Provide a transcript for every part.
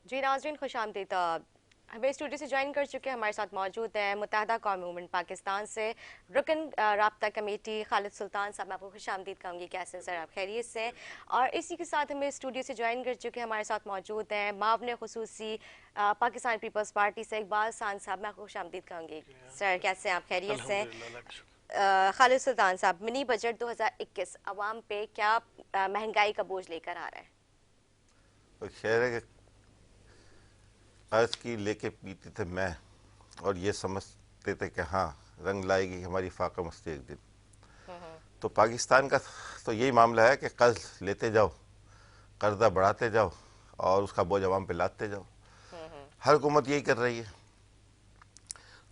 जी नाज़रीन खुशामदीद। हमें स्टूडियो से ज्वाइन कर चुके हैं, हमारे साथ मौजूद हैं मुत्तहदा कौम मूवमेंट पाकिस्तान से रुकन राब्ता कमेटी खालिद सुल्तान साहब। मैं आपको खुशामदीद कहूँगी। कैसे हैं सर, आप खैरियत से? और इसी के साथ हमें स्टूडियो से ज्वाइन कर चुके हैं, हमारे साथ मौजूद हैं मावने खुसूसी पाकिस्तान पीपल्स पार्टी से इकबाल सान साहब। मैं आपको खुशामदीद कहूँगी। सर कैसे हैं आप, खैरियत से? खालिद सुल्तान साहब, मिनी बजट 2021 अवाम पे क्या महंगाई का बोझ लेकर आ रहा है? तो खैर है कि कर्ज की लेके पीते थे मैं, और ये समझते थे कि हाँ रंग लाएगी हमारी फाका मस्ती एक दिन। तो पाकिस्तान का तो यही मामला है कि कर्ज लेते जाओ, कर्जा बढ़ाते जाओ और उसका बोझ आवाम पे लादते जाओ। हर हुकूमत यही कर रही है,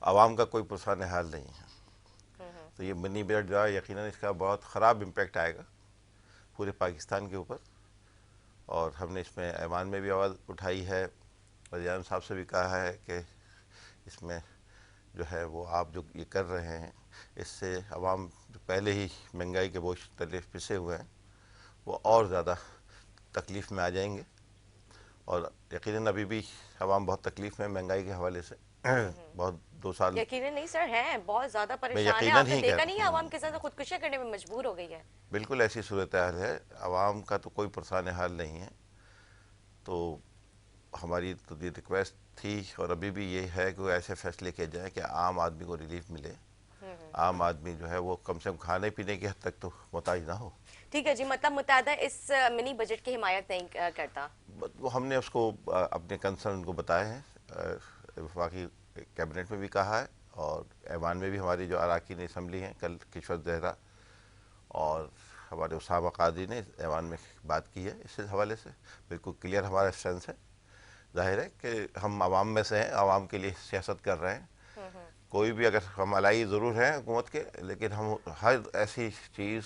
आवाम का कोई पुरसान हाल नहीं है। तो ये मिनी बजट जो है यकीनन इसका बहुत ख़राब इम्पैक्ट आएगा पूरे पाकिस्तान के ऊपर। और हमने इसमें ऐवान में भी आवाज़ उठाई है, वज़ीर साहब से भी कहा है कि इसमें जो है वो आप जो ये कर रहे हैं इससे आवाम जो पहले ही महंगाई के बोझ तले पिसे हुए हैं वो और ज़्यादा तकलीफ़ में आ जाएंगे। और यकीनन अभी भी आवाम बहुत तकलीफ़ में महंगाई के हवाले से बहुत 2 साल यकीनन नहीं सर, हैं बहुत ज्यादा में परेशान है। यकीनन आपने ही कह देखा नहीं है, रहा आवाम हूँ। के साथ खुदकुशियां करने में मजबूर हो गई है। बिल्कुल ऐसी सूरत हाल है, आवाम का तो कोई पुरसान हाल नहीं है। तो हमारी तो ये रिक्वेस्ट थी और अभी भी ये है कि वो ऐसे फैसले किए जाएँ कि आम आदमी को रिलीफ मिले, आम आदमी जो है वो कम से कम खाने पीने की हद तक तो मोहताज ना हो। ठीक है जी, मतलब मुत्तहदा इस मिनी बजट की हिमायत नहीं करता। वो हमने उसको अपने कंसर्न को बताए हैं, वफाकी कैबिनेट में भी कहा है और ऐवान में भी हमारी जो अरकान असम्बली हैं, कल किशोर जहरा और हमारे उसामा कादी ने ऐवान में बात की है। इस हवाले से बिल्कुल क्लियर हमारा स्टैंस है। जाहिर है कि हम आवाम में से हैं, आवाम के लिए सियासत कर रहे हैं। कोई भी अगर हम अलाई ज़रूर हैं हुकूमत के, लेकिन हम हर ऐसी चीज़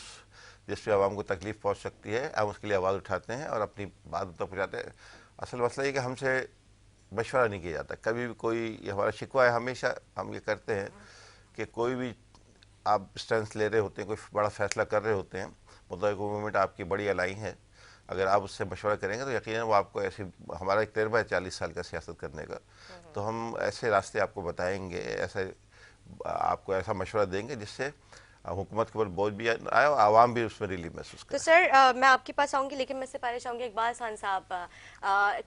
जिससे आवाम को तकलीफ़ पहुँच सकती है हम उसके लिए आवाज़ उठाते हैं और अपनी बात तक पहुँचाते हैं। असल मसला ये कि हमसे मशवरा नहीं किया जाता कभी भी। कोई ये हमारा शिकवा है, हमेशा हम ये करते हैं कि कोई भी आप स्टैंस ले रहे होते हैं, कोई बड़ा फैसला कर रहे होते हैं, मुतलका गवर्नमेंट आपकी बड़ी अलाई है, अगर आप उससे मशवरा करेंगे तो यकीनन वो आपको ऐसी, हमारा एक तजर्बा है 40 साल का सियासत करने का, तो हम ऐसे रास्ते आपको बताएंगे, ऐसे आपको ऐसा मशवरा देंगे जिससे हुकूमत के ऊपर बोझ भी आए और आवाम भी उसमें रिलीफ महसूस तो करे। सर मैं आपके पास आऊंगी, लेकिन मैं इससे पहले चाहूंगी इकबाल खान साहब,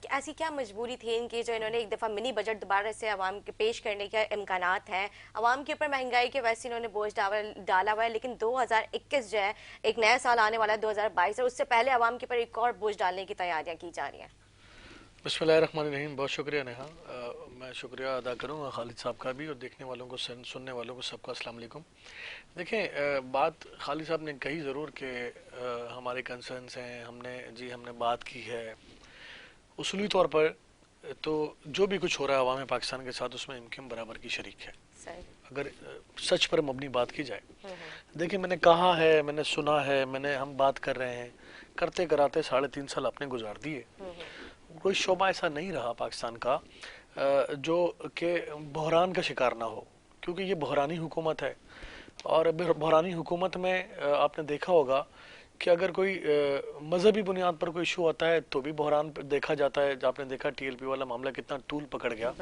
ऐसी क्या मजबूरी थी इनकी जो इन्होंने एक दफ़ा मिनी बजट दोबारा से आवाम के पेश करने के इम्कानात हैं? आवाम के ऊपर महंगाई के वैसे इन्होंने बोझ डाला हुआ है, लेकिन 2021 जो है एक नया साल आने वाला है 2022, और उससे पहले आवाम के ऊपर एक और बोझ डालने की तैयारियां की जा रही हैं। बिस्मिल्लाहिर्रहमानिर्रहीम। बहुत शुक्रिया नेहा। मैं शुक्रिया अदा करूँगा खालिद साहब का भी और देखने वालों को, सुनने वालों को सबका अस्सलाम वालेकुम। देखें, बात खालिद साहब ने कही ज़रूर कि हमारे कंसर्न्स हैं, हमने बात की है उसूली तौर पर। तो जो भी कुछ हो रहा है अवाम पाकिस्तान के साथ उसमें इनकम बराबर की शरीक है, अगर सच पर मबनी बात की जाए। देखिए, मैंने कहा है, मैंने सुना है, हम बात कर रहे हैं, करते कराते 3.5 साल अपने गुजार दिए। कोई शोबा ऐसा नहीं रहा पाकिस्तान का जो कि बहरान का शिकार ना हो, क्योंकि ये बहरानी हुकूमत है। और बहरानी हुकूमत में आपने देखा होगा कि अगर कोई मजहबी बुनियाद पर कोई इशू आता है तो भी बहरान देखा जाता है। आपने देखा टीएलपी वाला मामला कितना टूल पकड़ गया।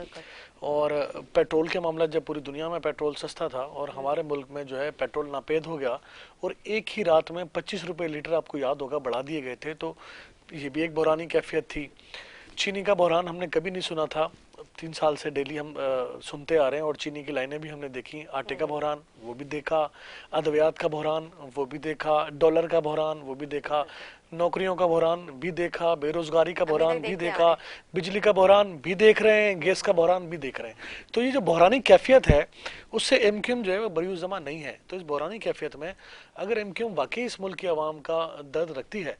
और पेट्रोल के मामला, जब पूरी दुनिया में पेट्रोल सस्ता था और हमारे मुल्क में जो है पेट्रोल नापेद हो गया और एक ही रात में 25 रुपये लीटर, आपको याद होगा, बढ़ा दिए गए थे। तो ये भी एक बहरानी कैफियत थी। चीनी का बहरान हमने कभी नहीं सुना था, 3 साल से डेली हम सुनते आ रहे हैं और चीनी की लाइनें भी हमने देखी। आटे का बहरान वो भी देखा, अद्वियात का बहरान वो भी देखा, डॉलर का बहरान वो भी देखा, नौकरियों का बहरान भी देखा, बेरोजगारी का बहरान भी देखा, बिजली का बहरान भी देख रहे हैं, गैस का बहरान भी देख रहे हैं। तो ये जो बहरानी कैफियत है उससे एमक्यूएम जो है वो बरी जमा नहीं है। तो इस बहरानी कैफियत में अगर एमक्यूएम वाकई इस मुल्क की आवाम का दर्द रखती है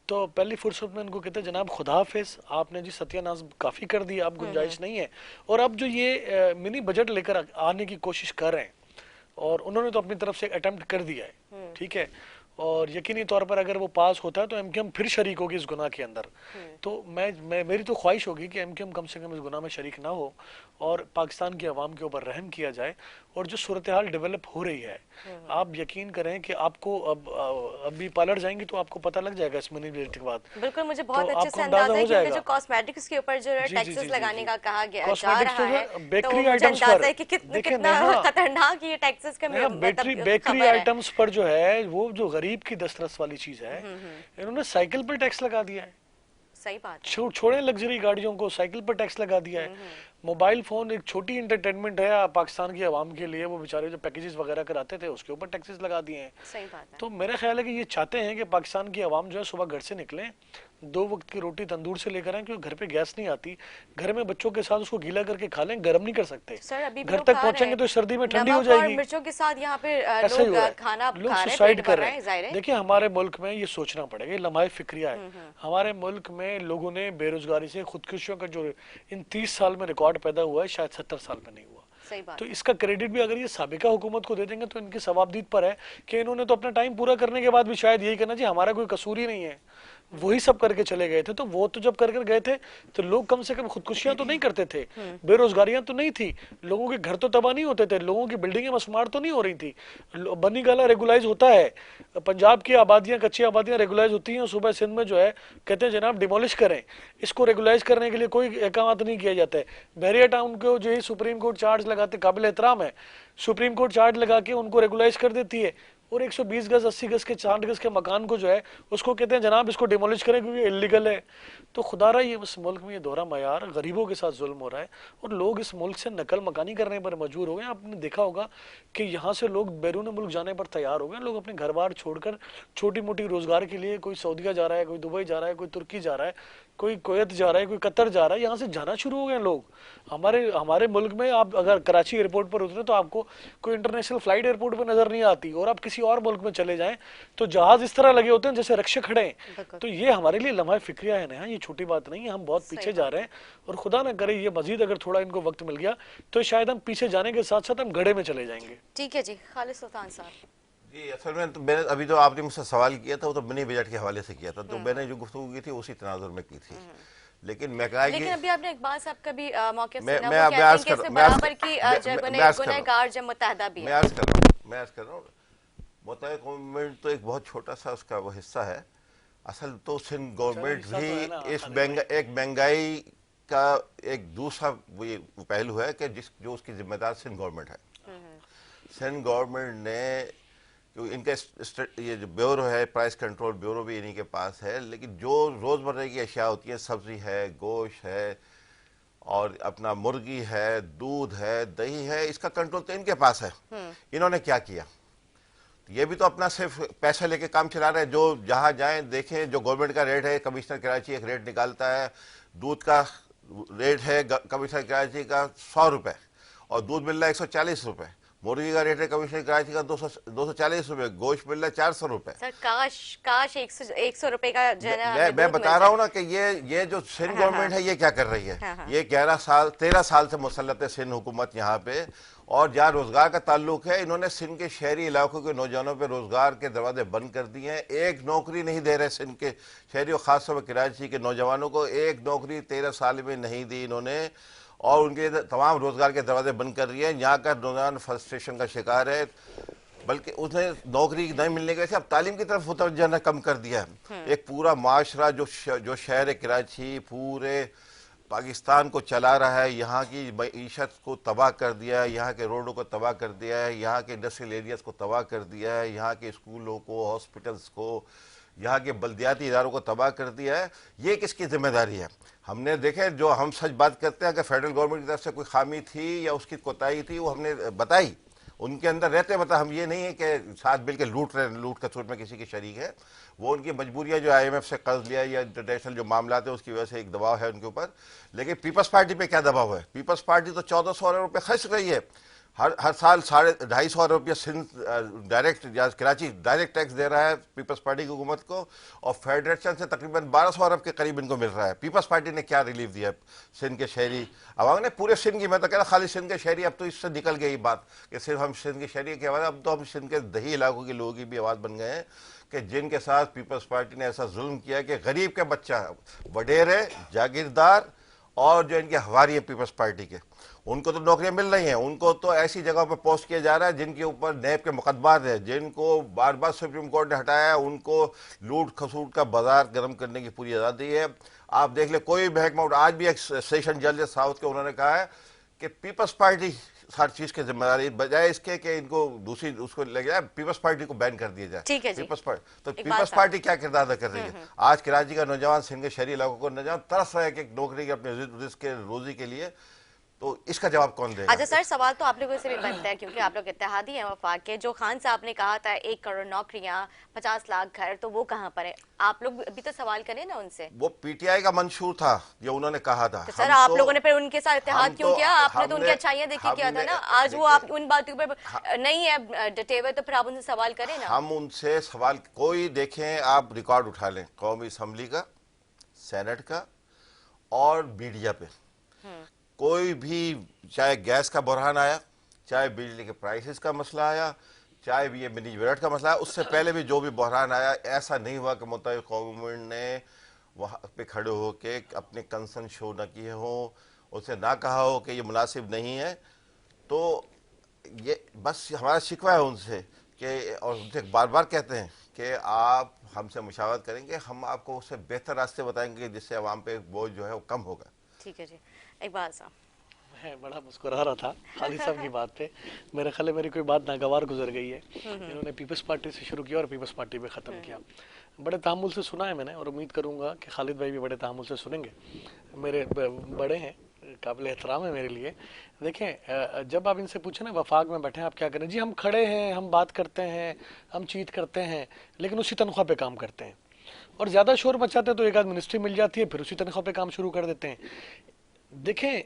तो पहली फुर्सत में उनको कहते हैं जनाब खुदा हाफिज, आपने जी सत्यानाश काफ़ी कर दिया, अब गुंजाइश नहीं है। और अब जो ये मिनी बजट लेकर आने की कोशिश कर रहे हैं, और उन्होंने तो अपनी तरफ से अटेम्प्ट कर दिया है, ठीक है, और यकीनी तौर पर अगर वो पास होता है तो एमक्यूएम फिर शरीक होगी इस गुनाह के अंदर। तो मैं मेरी तो ख्वाहिश होगी कि एमक्यूएम कम से कम इस गुनाह में शरीक ना हो और पाकिस्तान की आवाम के ऊपर रहम किया जाए। और जो सूरत हाल डेवलप हो रही है, आप यकीन करें कि आपको अभी पार्लर जाएंगी तो आपको पता लग जाएगा इस मनी के बाद। बिल्कुल, मुझे तो बहुत अच्छे आपको से अंदाजा अंदाजा है हो क्योंकि जाएगा। जो कॉस्मेटिक्स के ऊपर जो जी जी टैक्सेस जी जी लगाने जी का कहा गया जा कॉस्मेटिक्स रहा तो है, सर तो बेकरी मुझे आइटम्स अंदाजा पर, है कि देखिए कितना नेहा, खतरनाक ये टैक्सेस का नेहा बेकरी मतलब बेकरी खबर है। आइटम्स पर जो है वो जो गरीब की दस्तरस वाली चीज है, इन्होंने साइकिल पर टैक्स लगा दिया है। सही बात है। छोड़े लग्जरी गाड़ियों को, साइकिल पर टैक्स लगा दिया है। मोबाइल फोन एक छोटी इंटरटेनमेंट है पाकिस्तान की आवाम के लिए, वो बेचारे जो पैकेजेस वगैरह कराते थे उसके ऊपर टैक्सेस लगा दिए हैं। सही बात है। तो मेरा ख्याल है कि ये चाहते हैं कि पाकिस्तान की आवाम जो है सुबह घर से निकले, 2 वक्त की रोटी तंदूर से लेकर आए, क्योंकि घर पे गैस नहीं आती, घर में बच्चों के साथ उसको गीला करके खा लें, गर्म नहीं कर सकते। सर अभी भी घर लोग तक खा पहुंचेंगे रहे तो सर्दी में ठंडी हो नमक और जाएगी। मिर्चों के साथ यहाँ पे ऐसा ही हो रहा लोग है, खाना लोग खा रहे हैं, सुसाइड पेट कर भर रहे रहे हैं, जाहिर हैं। है। देखिए हमारे मुल्क में ये सोचना पड़ेगा, ये लम्हा फिक्रिया है। हमारे मुल्क में लोगों ने बेरोजगारी से खुदकुशियों का जो इन 30 साल में रिकॉर्ड पैदा हुआ है, शायद 70 साल में नहीं हुआ। सही बात तो है। इसका क्रेडिट भी अगर ये साबिका हुकूमत को दे देंगे तो इनकी सवाबदीद पर है कि इन्होंने तो अपना टाइम पूरा करने के बाद भी शायद यही कहना जी हमारा कोई कसूर ही नहीं है, वही सब करके चले गए थे। तो वो तो जब कर गए थे तो लोग कम से कम खुदकुशियां तो नहीं करते थे, बेरोजगारियां तो नहीं थी, लोगों के घर तो तबाह नहीं होते थे, लोगों की बिल्डिंगें मसमार तो नहीं हो रही थी। बनी गाला रेगुलाइज होता है, पंजाब की आबादियां, कच्ची आबादियां रेगुलाइज होती हैं, सुबह सिंध में जो है कहते हैं जनाब डिमोलिश करें। इसको रेगुलाइज करने के लिए कोई एकामत नहीं किया जाता है। बहरिया टाउन को जो है सुप्रीम कोर्ट चार्ज लगाते, काबिल एहतराम है, सुप्रीम कोर्ट चार्ज लगा के उनको रेगुलाइज कर देती है। और 120 गज 80 गज के 60 गज के मकान को जो है उसको कहते हैं जनाब इसको डिमोलिश करें क्योंकि इलीगल है। तो खुदारा ये इस मुल्क में ये दोहरा मयार, गरीबों के साथ जुल्म हो रहा है और लोग इस मुल्क से नकल मकानी करने पर मजबूर हो गए। आपने देखा होगा कि यहाँ से लोग बैरून मुल्क जाने पर तैयार हो गए। लोग अपने घर बार छोड़कर छोटी मोटी रोजगार के लिए, कोई सऊदीया जा रहा है, कोई दुबई जा रहा है, कोई तुर्की जा रहा है, कोई कुवैत जा रहा है, कोई कतर जा रहा है, यहाँ से जाना शुरू हो गए लोग। हमारे हमारे मुल्क में आप अगर कराची एयरपोर्ट पर उतरे तो आपको कोई इंटरनेशनल फ्लाइट एयरपोर्ट पर नजर नहीं आती, और आप किसी और मुल्क में चले जाएं तो जहाज इस तरह लगे होते हैं जैसे रक्षे खड़े हैं। तो ये हमारे लिए लम्हा फिक्रिया है ना, ये छोटी बात नहीं है, हम बहुत पीछे जा रहे हैं। और खुदा ना करे ये मजीद अगर थोड़ा इनको वक्त मिल गया तो शायद हम पीछे जाने के साथ साथ हम गड्ढे में चले जाएंगे। ठीक है जी, खालिद सुल्तान साहब। जी असल में तो मैंने अभी जो आपने मुझसे सवाल किया था वो तो मिनी बजट के हवाले से किया था, तो मैंने जो गुफ्तगू की थी उसी तनाजुर में की थी। लेकिन मैं कहा लेकिन अभी आपने इकबाल साहब का भी मौक़िफ़ सुना, मैं वो कहते हैं अर्ज कि कर इसमें मैं अर्ज बराबर की गुनहगार जब मुत्तहदा भी मैं है। अर्ज कर रहा हूँ मुत्तहदा गवर्नमेंट तो एक बहुत छोटा सा उसका वो हिस्सा है। असल तो सिंध गवर्नमेंट हिस्सा तो है ना, भी इस खालिद भाई। एक महंगाई का एक दूसरा वो पहलू है कि जो उसकी जिम्मेदार सिंध गवर्नमेंट है। सिंध गवर्नमेंट ने, क्योंकि इनका ये जो ब्यूरो है, प्राइस कंट्रोल ब्यूरो भी इन्हीं के पास है, लेकिन जो रोज़मर्रा की अशिया होती है, सब्जी है, गोश्त है और अपना मुर्गी है, दूध है, दही है, इसका कंट्रोल तो इनके पास है। इन्होंने क्या किया, ये भी तो अपना सिर्फ पैसा लेके काम चला रहे हैं। जो जहाँ जाएं देखें, जो गवर्नमेंट का रेट है, कमिश्नर कराची एक रेट निकालता है, दूध का रेट है कमिश्नर कराची का 100 रुपये और दूध मिल रहा है 140 रुपये। मुर्गी का रेट है कमिश्नर कराची का 240 रुपये, गोश्त मिल रहा है 400 रुपये। सर काश 100 रुपए का मैं बता रहा हूँ ना कि ये जो सिंध गवर्नमेंट है ये क्या कर रही है। ये 13 साल से मुसल्लत है सिंध हुकूमत यहाँ पे, और जहाँ रोजगार का ताल्लुक है, इन्होंने सिंध के शहरी इलाकों के नौजवानों पे रोजगार के दरवाजे बंद कर दिए हैं। एक नौकरी नहीं दे रहे सिंध के शहरी और खासतौर पर कराची के नौजवानों को, एक नौकरी 13 साल में नहीं दी इन्होंने, और उनके तमाम रोजगार के दरवाजे बंद कर दिए हैं। यहाँ का नौजवान फ्रस्ट्रेशन का शिकार है, बल्कि उसने नौकरी नहीं मिलने की वजह से अब तालीम की तरफ मुतवज्जह कम कर दिया है। एक पूरा माशरा जो शहर कराची पूरे पाकिस्तान को चला रहा है, यहाँ की मईशत को तबाह कर दिया है, यहाँ के रोडों को तबाह कर दिया है, यहाँ के इंडस्ट्रियल एरियाज को तबाह कर दिया है, यहाँ के स्कूलों को, हॉस्पिटल्स को, यहाँ के बल्दियाती इदारों को तबाह कर दिया है। ये किसकी जिम्मेदारी है? हमने देखे, जो हम सच बात करते हैं कि फेडरल गवर्नमेंट की तरफ से कोई खामी थी या उसकी कोताही थी, वो हमने बताई, उनके अंदर रहते बता। हम ये नहीं है कि साथ मिल के लूट कसूर में किसी की शरीक है। वो उनकी मजबूरियाँ जो IMF से कर्ज लिया या इंटरनेशनल जो मामला है उसकी वजह से एक दबाव है उनके ऊपर। लेकिन पीपल्स पार्टी पे क्या दबाव है? पीपल्स पार्टी तो 1400 रुपये खर्च रही है हर साल 250 अरब रुपया सिंध डायरेक्ट या कराची डायरेक्ट टैक्स दे रहा है पीपल्स पार्टी की हुकूमत को, और फेडरेशन से तकरीबन 1200 अरब के करीब इनको मिल रहा है। पीपल्स पार्टी ने क्या रिलीफ दिया है सिंध के शहरी अवाम ने, पूरे सिंध की, मैं तो कह रहा खाली सिंध के शहरी, अब तो इससे निकल गई बात कि सिर्फ हम सिंध के शहरी की आवाज़, अब तो हम सिंध के दही इलाकों के लोगों की भी आवाज़ बन गए हैं कि जिनके साथ पीपल्स पार्टी ने ऐसा जुल्म किया कि गरीब के बच्चा, वडेरे, जागीरदार और जो इनके हवारी है पीपल्स पार्टी के, उनको तो नौकरियां मिल रही हैं, उनको तो ऐसी जगह पर पोस्ट किया जा रहा है जिनके ऊपर नैब के मुकदमात हैं, जिनको बार बार सुप्रीम कोर्ट ने हटाया है, उनको लूट खसूट का बाजार गर्म करने की पूरी आज़ादी है। आप देख ले कोई महकमा, आज भी एक सेशन जज साउथ के उन्होंने कहा है कि पीपल्स पार्टी हर चीज की जिम्मेदारी, बजाय इसके कि इनको दूसरी उसको ले जाए, पीपल्स पार्टी को बैन कर दिया जाए। ठीक है जी। पीपल्स पार्टी, तो पीपल्स पार्टी क्या किरदार अदा कर रही है? आज कराची का नौजवान, सिंध के शहरी इलाकों को नौजवान तरस रहा है कि नौकरी के अपने रिस्क के रोजी के लिए, तो इसका जवाब कौन देगा? अच्छा सर, सवाल तो आप लोगों से भी बनता है क्योंकि आप लोग इत्तेहादी हैं वफाक के। जो खान साहब ने कहा था 1 करोड़ नौकरियां, 50 लाख घर, तो वो कहाँ पर है? आप लोग अभी तो सवाल करें ना उनसे। वो पीटीआई का मंशूर था, ये उन्होंने कहा था। तो सर आप लोगों ने फिर उनके साथ इत्तेहाद क्यों किया? आपने तो उनकी अच्छाइयां देखी किया था ना, आज वो आप उन बातों पर नहीं है डटे हुए, तो फिर आप उनसे सवाल करें ना। हम उनसे सवाल, कोई देखें आप रिकॉर्ड उठा लें कौमी असम्बली का, सेनेट का और मीडिया पे, कोई भी, चाहे गैस का बुरहान आया, चाहे बिजली के प्राइसेस का मसला आया, चाहे भी ये मिनी बजट का मसला है, उससे पहले भी जो भी बहरान आया, ऐसा नहीं हुआ कि मुत्तहिद कौम ने वहाँ पे खड़े हो के अपने कंसर्न शो न किए हों, उससे ना कहा हो कि ये मुनासिब नहीं है। तो ये बस हमारा शिकवा है उनसे कि, और उनसे बार बार कहते हैं कि आप हमसे मुशावरत करेंगे, हम आपको उससे बेहतर रास्ते बताएंगे जिससे अवाम पे बोझ जो है वो कम होगा। ठीक है जी, इकबाल साहब। मैं बड़ा मुस्कुरा रहा था खालिद साहब की बात पे। मेरे ख्याल है मेरी कोई बात नागवार गुजर गई है। इन्होंने पीपल्स पार्टी से शुरू किया और पीपल्स पार्टी पे ख़त्म किया। बड़े तामुल से सुना है मैंने और उम्मीद करूंगा कि खालिद भाई भी बड़े तामुल से सुनेंगे। मेरे बड़े हैं, काबिल एहतराम है मेरे लिए। देखें, जब आप इनसे पूछे ना वफाक में बैठे हैं आप क्या करें, जी हम खड़े हैं, हम बात करते हैं, हम चीत करते हैं, लेकिन उसी तनख्वाह पे काम करते हैं, और ज़्यादा शोर मचाते हैं तो एक आध मिनिस्ट्री मिल जाती है, फिर उसी तनख्वाह पे काम शुरू कर देते हैं। देखें,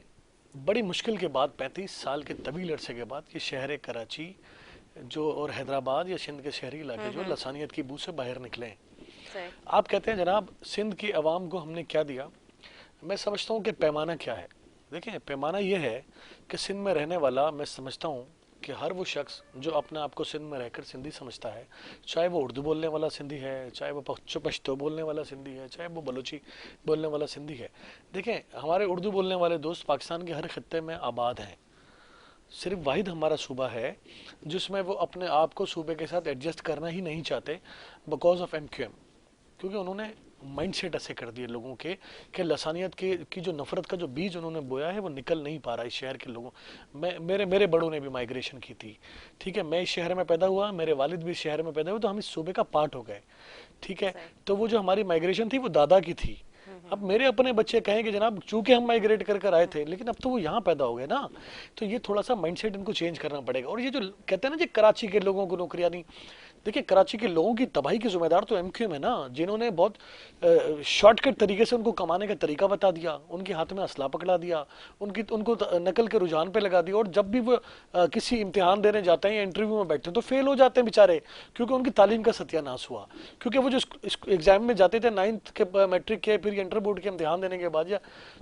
बड़ी मुश्किल के बाद 35 साल के तवील अरसे के बाद कि शहर कराची जो और हैदराबाद या सिंध के शहरी इलाके जो लसानियत की बू से बाहर निकले हैं। आप कहते हैं जनाब सिंध की आवाम को हमने क्या दिया, मैं समझता हूँ कि पैमाना क्या है। देखें, पैमाना ये है कि सिंध में रहने वाला, मैं समझता हूँ कि हर वो शख्स जो अपने आप को सिंध में रहकर सिंधी समझता है, चाहे वो उर्दू बोलने वाला सिंधी है, चाहे वो पश्तो बोलने वाला सिंधी है, चाहे वो बलोची बोलने वाला सिंधी है। देखें, हमारे उर्दू बोलने वाले दोस्त पाकिस्तान के हर खत्ते में आबाद हैं। सिर्फ वाहिद हमारा सूबा है जिसमें वो अपने आप को सूबे के साथ एडजस्ट करना ही नहीं चाहते, बिकॉज ऑफ MQM, क्योंकि उन्होंने माइंडसेट ऐसे कर दिए लोगों के कि लसानियत की जो नफरत का जो बीज उन्होंने बोया है वो निकल नहीं पा रहा इस शहर के लोगों। मेरे बड़ों ने भी माइग्रेशन की थी, ठीक है, मैं इस शहर में पैदा हुआ, मेरे वालिद भी इस शहर में पैदा हुए, तो हम इस सूबे का पार्ट हो गए, ठीक है। तो वो जो हमारी माइग्रेशन थी वो दादा की थी। अब मेरे अपने बच्चे कहें कि जनाब चूंकि हम माइग्रेट कर आए थे, लेकिन अब तो वो यहाँ पैदा हो गए ना, तो ये थोड़ा सा माइंडसेट इनको चेंज करना पड़ेगा। और ये जो कहते हैं ना जी कराची के लोगों को नौकरियां नहीं, देखिए कराची के लोगों की तबाही की जिम्मेदार तो MQM है ना, जिन्होंने बहुत शॉर्टकट तरीके से उनको कमाने का तरीका बता दिया, उनके हाथ में असला पकड़ा दिया, उनको नकल के रुझान पे लगा दिया, और जब भी वो किसी इम्तिहान देने जाते हैं या इंटरव्यू में बैठते हैं तो फेल हो जाते हैं बेचारे, क्योंकि उनकी तालीम का सत्यानाश हुआ। क्योंकि वो जो एग्जाम में जाते थे 9th के मैट्रिक के, फिर इंटर बोर्ड के इम्तिहान देने के बाद, या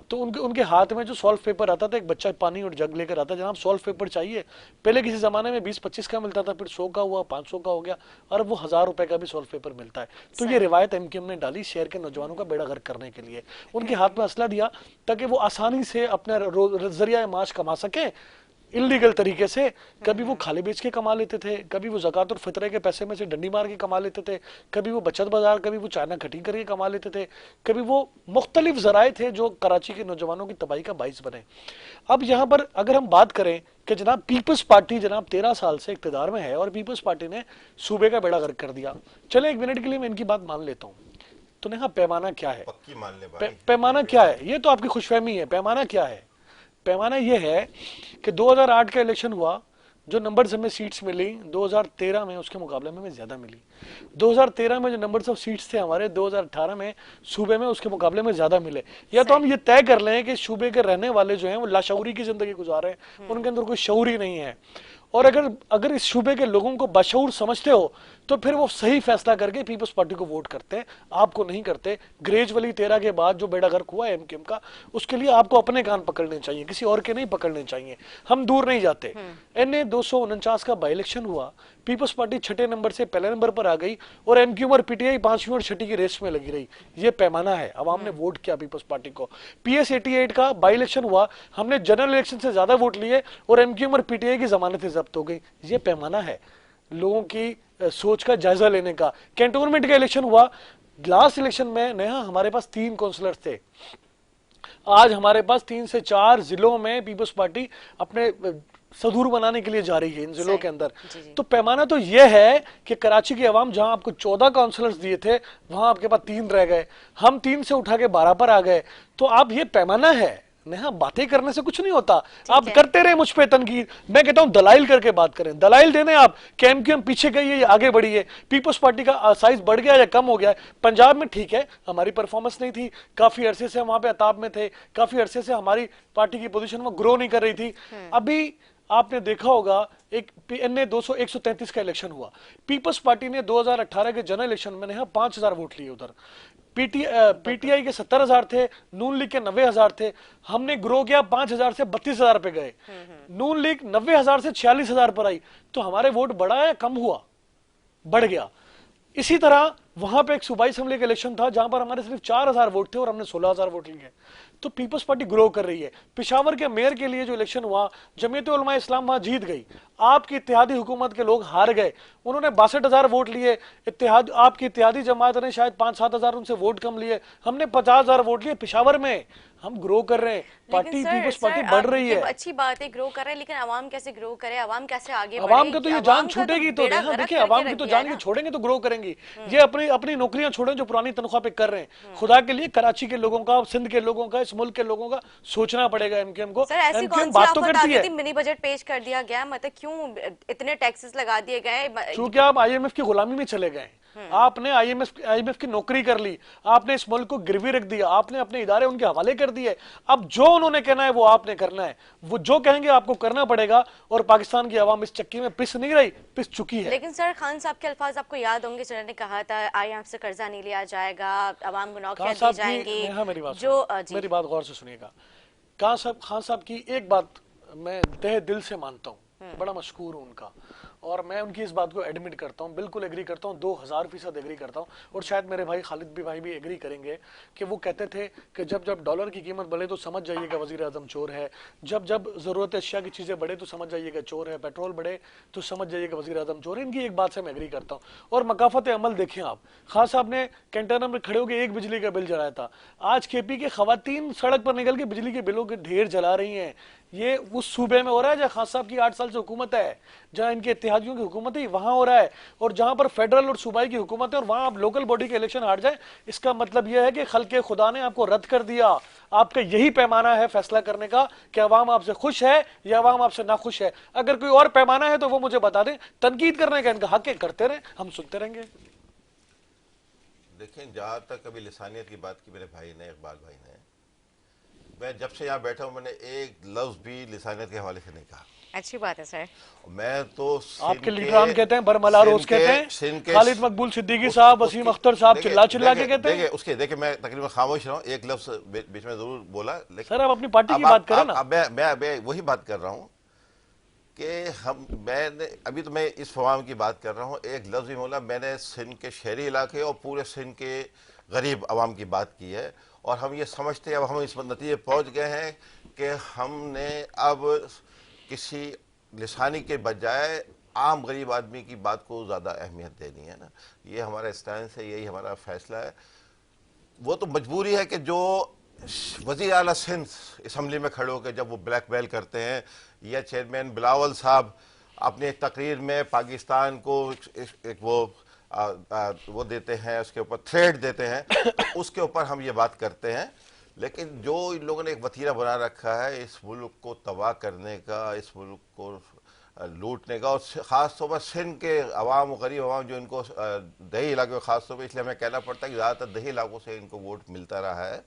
तो उनके हाथ में जो सॉल्व पेपर आता था, एक बच्चा पानी और जग लेकर आता, जनाब सॉल्व पेपर चाहिए, पहले किसी जमाने में 20-25 का मिलता था, फिर 100 का हुआ, 500 का हो गया, और अब वो 1000 रुपए का भी सॉल्व पेपर मिलता है। तो ये रिवायत MQM ने डाली शहर के नौजवानों का बेड़ा गर्क करने के लिए, उनके हाथ में असला दिया ताकि वो आसानी से अपना जरिया माश कमा सके इलीगल तरीके से। कभी वो खाली बेच के कमा लेते थे, कभी वो ज़कात और फितरे के पैसे में से डंडी मार के कमा लेते थे, कभी वो बचत बाजार, कभी वो चाइना कटिंग करके कमा लेते थे, कभी वो मुख्तलिफ जराए थे जो कराची के नौजवानों की तबाही का बाइस बने। अब यहाँ पर अगर हम बात करें कि जनाब पीपल्स पार्टी जनाब 13 साल से इक़्तिदार में है और पीपल्स पार्टी ने सूबे का बेड़ा गर्क कर दिया, चले 1 मिनट के लिए मैं इनकी बात मान लेता हूँ, तो नेहा पैमाना क्या है? पैमाना क्या है? ये तो आपकी खुशफहमी है। पैमाना क्या है? पैमाना यह है कि 2008 का इलेक्शन हुआ, जो नंबर्स हमें सीट्स मिली 2013 में उसके मुकाबले में हमें ज्यादा मिली। 2013 में जो नंबर्स ऑफ सीट्स थे हमारे 2018 में सूबे में उसके मुकाबले में ज्यादा मिले। या तो हम ये तय कर लें कि सूबे के रहने वाले जो हैं वो लाशऊरी की जिंदगी गुजार रहे हैं, उनके अंदर कोई शऊर ही नहीं है, और अगर अगर इस सूबे के लोगों को बशऊर समझते हो तो फिर वो सही फैसला करके पीपल्स पार्टी को वोट करते हैं, आपको नहीं करते। ग्रेजुअली 13 के बाद जो बेड़ा गर्क हुआ एमकेएम का, उसके लिए आपको अपने कान पकड़ने चाहिए, किसी और के नहीं पकड़ने चाहिए। हम दूर नहीं जाते। एनए 249 का बाई इलेक्शन हुआ, पीपल्स पार्टी छठे नंबर से पहले नंबर पर आ गई और एमक्यूएम और पीटीआई 5वीं और छठी की रेस में लगी रही। ये पैमाना है, अवाम ने वोट किया पीपल्स पार्टी को। पीएस 88 का बाई इलेक्शन हुआ, हमने जनरल इलेक्शन से ज्यादा वोट लिए और एमक्यूएम और पीटीआई की जमानतें जब्त हो गई। ये पैमाना है लोगों की सोच का जायजा लेने का। कैंटोनमेंट का इलेक्शन हुआ, लास्ट इलेक्शन में नेहा हमारे पास 3 काउंसलर्स थे, आज हमारे पास 3 से 4 जिलों में पीपल्स पार्टी अपने सदूर बनाने के लिए जा रही है इन जिलों के अंदर। तो पैमाना तो यह है कि कराची की आवाम जहां आपको 14 काउंसलर्स दिए थे वहां आपके पास 3 रह गए, हम 3 से उठा के 12 पर आ गए। तो आप ये पैमाना है। नेहा, बातें करने से कुछ नहीं होता, आप करते रहे मुझ पे तनकीद, मैं कहता हूं दलाइल करके बात करें, दलाइल देने आप कि एमक्यूएम पीछे गई है या आगे बढ़ी है, पीपल्स पार्टी का साइज बढ़ गया या कम हो गया है। पंजाब में ठीक है हमारी परफॉर्मेंस नहीं थी, काफी अरसे से वहां पे अताब में थे, काफी अरसे से हमारी पार्टी की पोजीशन में ग्रो नहीं कर रही थी। अभी आपने देखा होगा एक एनए 133 का इलेक्शन हुआ, पीपल्स पार्टी ने 2018 के जनरल इलेक्शन में 5000 वोट लिए उधर, पीटीआई के 70,000 थे, नून लीग के 90,000 थे, हमने ग्रो किया 5,000 से 32,000 पे गए, नून लीग 90,000 से 46,000 पर आई। तो हमारे वोट बढ़ा या कम हुआ? बढ़ गया। इसी तरह वहां पे एक सूबाई असेंबली का इलेक्शन था जहां पर हमारे सिर्फ 4,000 वोट थे और हमने 16,000 वोट लिए। तो पीपल्स पार्टी ग्रो कर रही है। पिशावर के मेयर के लिए जो इलेक्शन हुआ, जमीयत उलमा इस्लाम वहां जीत गई, आपकी इत्तेहादी हुकूमत के लोग हार गए, उन्होंने 62,000 वोट लिए, इत्तेहाद आपकी इत्तेहादी जमात ने शायद 5-7,000 उनसे वोट कम लिए, हमने 50,000 वोट लिए पिशावर में। हम ग्रो कर रहे हैं, पार्टी पीपल्स पार्टी बढ़ रही है। अच्छी बात है ग्रो कर रहे हैं, लेकिन आवाम कैसे ग्रो करे, आवाम कैसे आगे बढ़े? आवाम के तो ये जान छूटेगी तो देखिए, आवाम की तो जान ये छोड़ेंगे तो ग्रो करेंगी। ये अपनी अपनी नौकरियां छोड़ें जो पुरानी तनख्वाह पे कर रहे हैं। खुदा के लिए कराची के लोगों का, सिंध के लोगों का, इस मुल्क के लोगों का सोचना पड़ेगा एमकेएम को। सर ऐसी कौन सी बात तो आफत आ करती गई है, थी, मिनी बजट पेश कर दिया गया, मतलब क्यों इतने टैक्सेस लगा दिए गए? क्योंकि आप आईएमएफ की गुलामी में चले गए। आपने आईएमएफ की नौकरी कर ली, आपने इस मुल्क को गिरवी रख दिया, आपने अपने इदारे उनके हवाले कर दिए। अब जो उन्होंने कहना है वो आपने करना है, वो जो कहेंगे आपको करना पड़ेगा। और पाकिस्तान की आवाम इस चक्की में पिस नहीं रही, पिस चुकी है। लेकिन सर खान साहब के अल्फाज आपको याद होंगे, जिन्होंने कहा था आईएमएफ से कर्जा नहीं लिया जाएगा, आवाम को नौकरियां दी जाएंगी। मेरी बात गौर से सुनिएगा। खान साहब की एक बात मैं तहे दिल से मानता हूँ, बड़ा मशकूर हूँ उनका, और मैं उनकी इस बात को एडमिट करता हूँ, बिल्कुल एग्री करता हूँ, 2000% एग्री करता हूँ। और शायद मेरे भाई खालिद भाई भी एग्री करेंगे कि वो कहते थे कि जब जब डॉलर की कीमत बढ़े तो समझ जाइएगा वजीर आजम चोर है, जब जब जरूरत अशिया की चीजें बढ़े तो समझ जाइएगा चोर है, पेट्रोल बढ़े तो समझ जाइएगा वजीर आजम चोर है। इनकी एक बात से मैं एग्री करता हूँ। और मकाफत अमल देखें आप, खान साहब ने कैंटोनमेंट में खड़े होकर एक बिजली का बिल जलाया था, आज केपी के खवातीन सड़क पर निकल के बिजली के बिलों के ढेर जला रही हैं। ये उस सूबे में हो रहा है जहां खान साहब की 8 साल से हुकूमत है, जहां इनके इत्तेहादियों की हुकूमत है, वहां हो रहा है। और जहां पर फेडरल और सूबाई की हुकूमत है और वहां आप लोकल बॉडी के इलेक्शन हार जाए, इसका मतलब यह है कि खल्के खुदा ने आपको रद्द कर दिया। आपका यही पैमाना है फैसला करने का कि अवाम आपसे खुश है या अवाम आपसे नाखुश है। अगर कोई और पैमाना है तो वो मुझे बता दें, तनकीद करने का इनका हक है, करते रहे, हम सुनते रहेंगे। देखें, जहां तक अभी लिसानियत की बात की मेरे भाई ने, इकबाल भाई ने, मैं जब से यहाँ बैठा हूँ मैंने एक लफ्ज भी लिसानियत के हवाले से नहीं कहा। अच्छी बात है सर। मैं तो आपके लीडरान कहते हैं, बरमला रोज कहते हैं, खालिद मकबूल सिद्दीकी साहब, वसीम अख्तर साहब चिल्ला चिल्ला के कहते हैं। देखिए मैं तकरीबन खामोश रहा हूँ, एक लफ्ज बीच में जरूर बोला, लेकिन सर आप अपनी पार्टी की बात करें ना। मैं वही बात कर रहा हूँ कि मैंने अभी तो मैं इस फवाम की बात कर रहा हूँ, एक लफ्ज ही बोला, मैंने सिंध के शहरी इलाके और पूरे सिंध के गरीब आवाम की बात की है। और हम ये समझते हैं, अब हम इस नतीजे पहुँच गए हैं कि हमने अब किसी लिसानी के बजाय आम गरीब आदमी की बात को ज़्यादा अहमियत देनी है ना। ये हमारा स्टैंड है, यही हमारा फैसला है। वो तो मजबूरी है कि जो वज़ीर आला सिंध असम्बली में खड़े होकर जब वो ब्लैकमेल करते हैं, या चेयरमैन बिलावल साहब अपनी तकरीर में पाकिस्तान को एक वो देते हैं, उसके ऊपर थ्रेट देते हैं, उसके ऊपर हम ये बात करते हैं। लेकिन जो इन लोगों ने एक वतीरा बना रखा है इस मुल्क को तबाह करने का, इस मुल्क को लूटने का, और ख़ास तौर पर सिंध के अवाम और गरीब अवाम जो इनको दही इलाके में ख़ास तौर पर, इसलिए हमें कहना पड़ता है कि ज़्यादातर दही इलाकों से इनको वोट मिलता रहा है।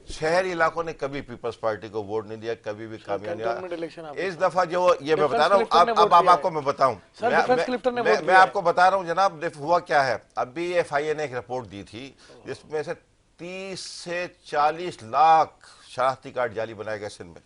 शहरी इलाकों ने कभी पीपल्स पार्टी को वोट नहीं दिया, कभी भी कामयाब नहीं। इस दफा जो ये मैं बता रहा हूँ, अब आपको मैं बताऊं, मैं आपको बता रहा हूँ जनाब, हुआ क्या है। अभी FIA ने एक रिपोर्ट दी थी जिसमें से 30 से 40 लाख शनाख्ती कार्ड जाली बनाए गए सिंध में।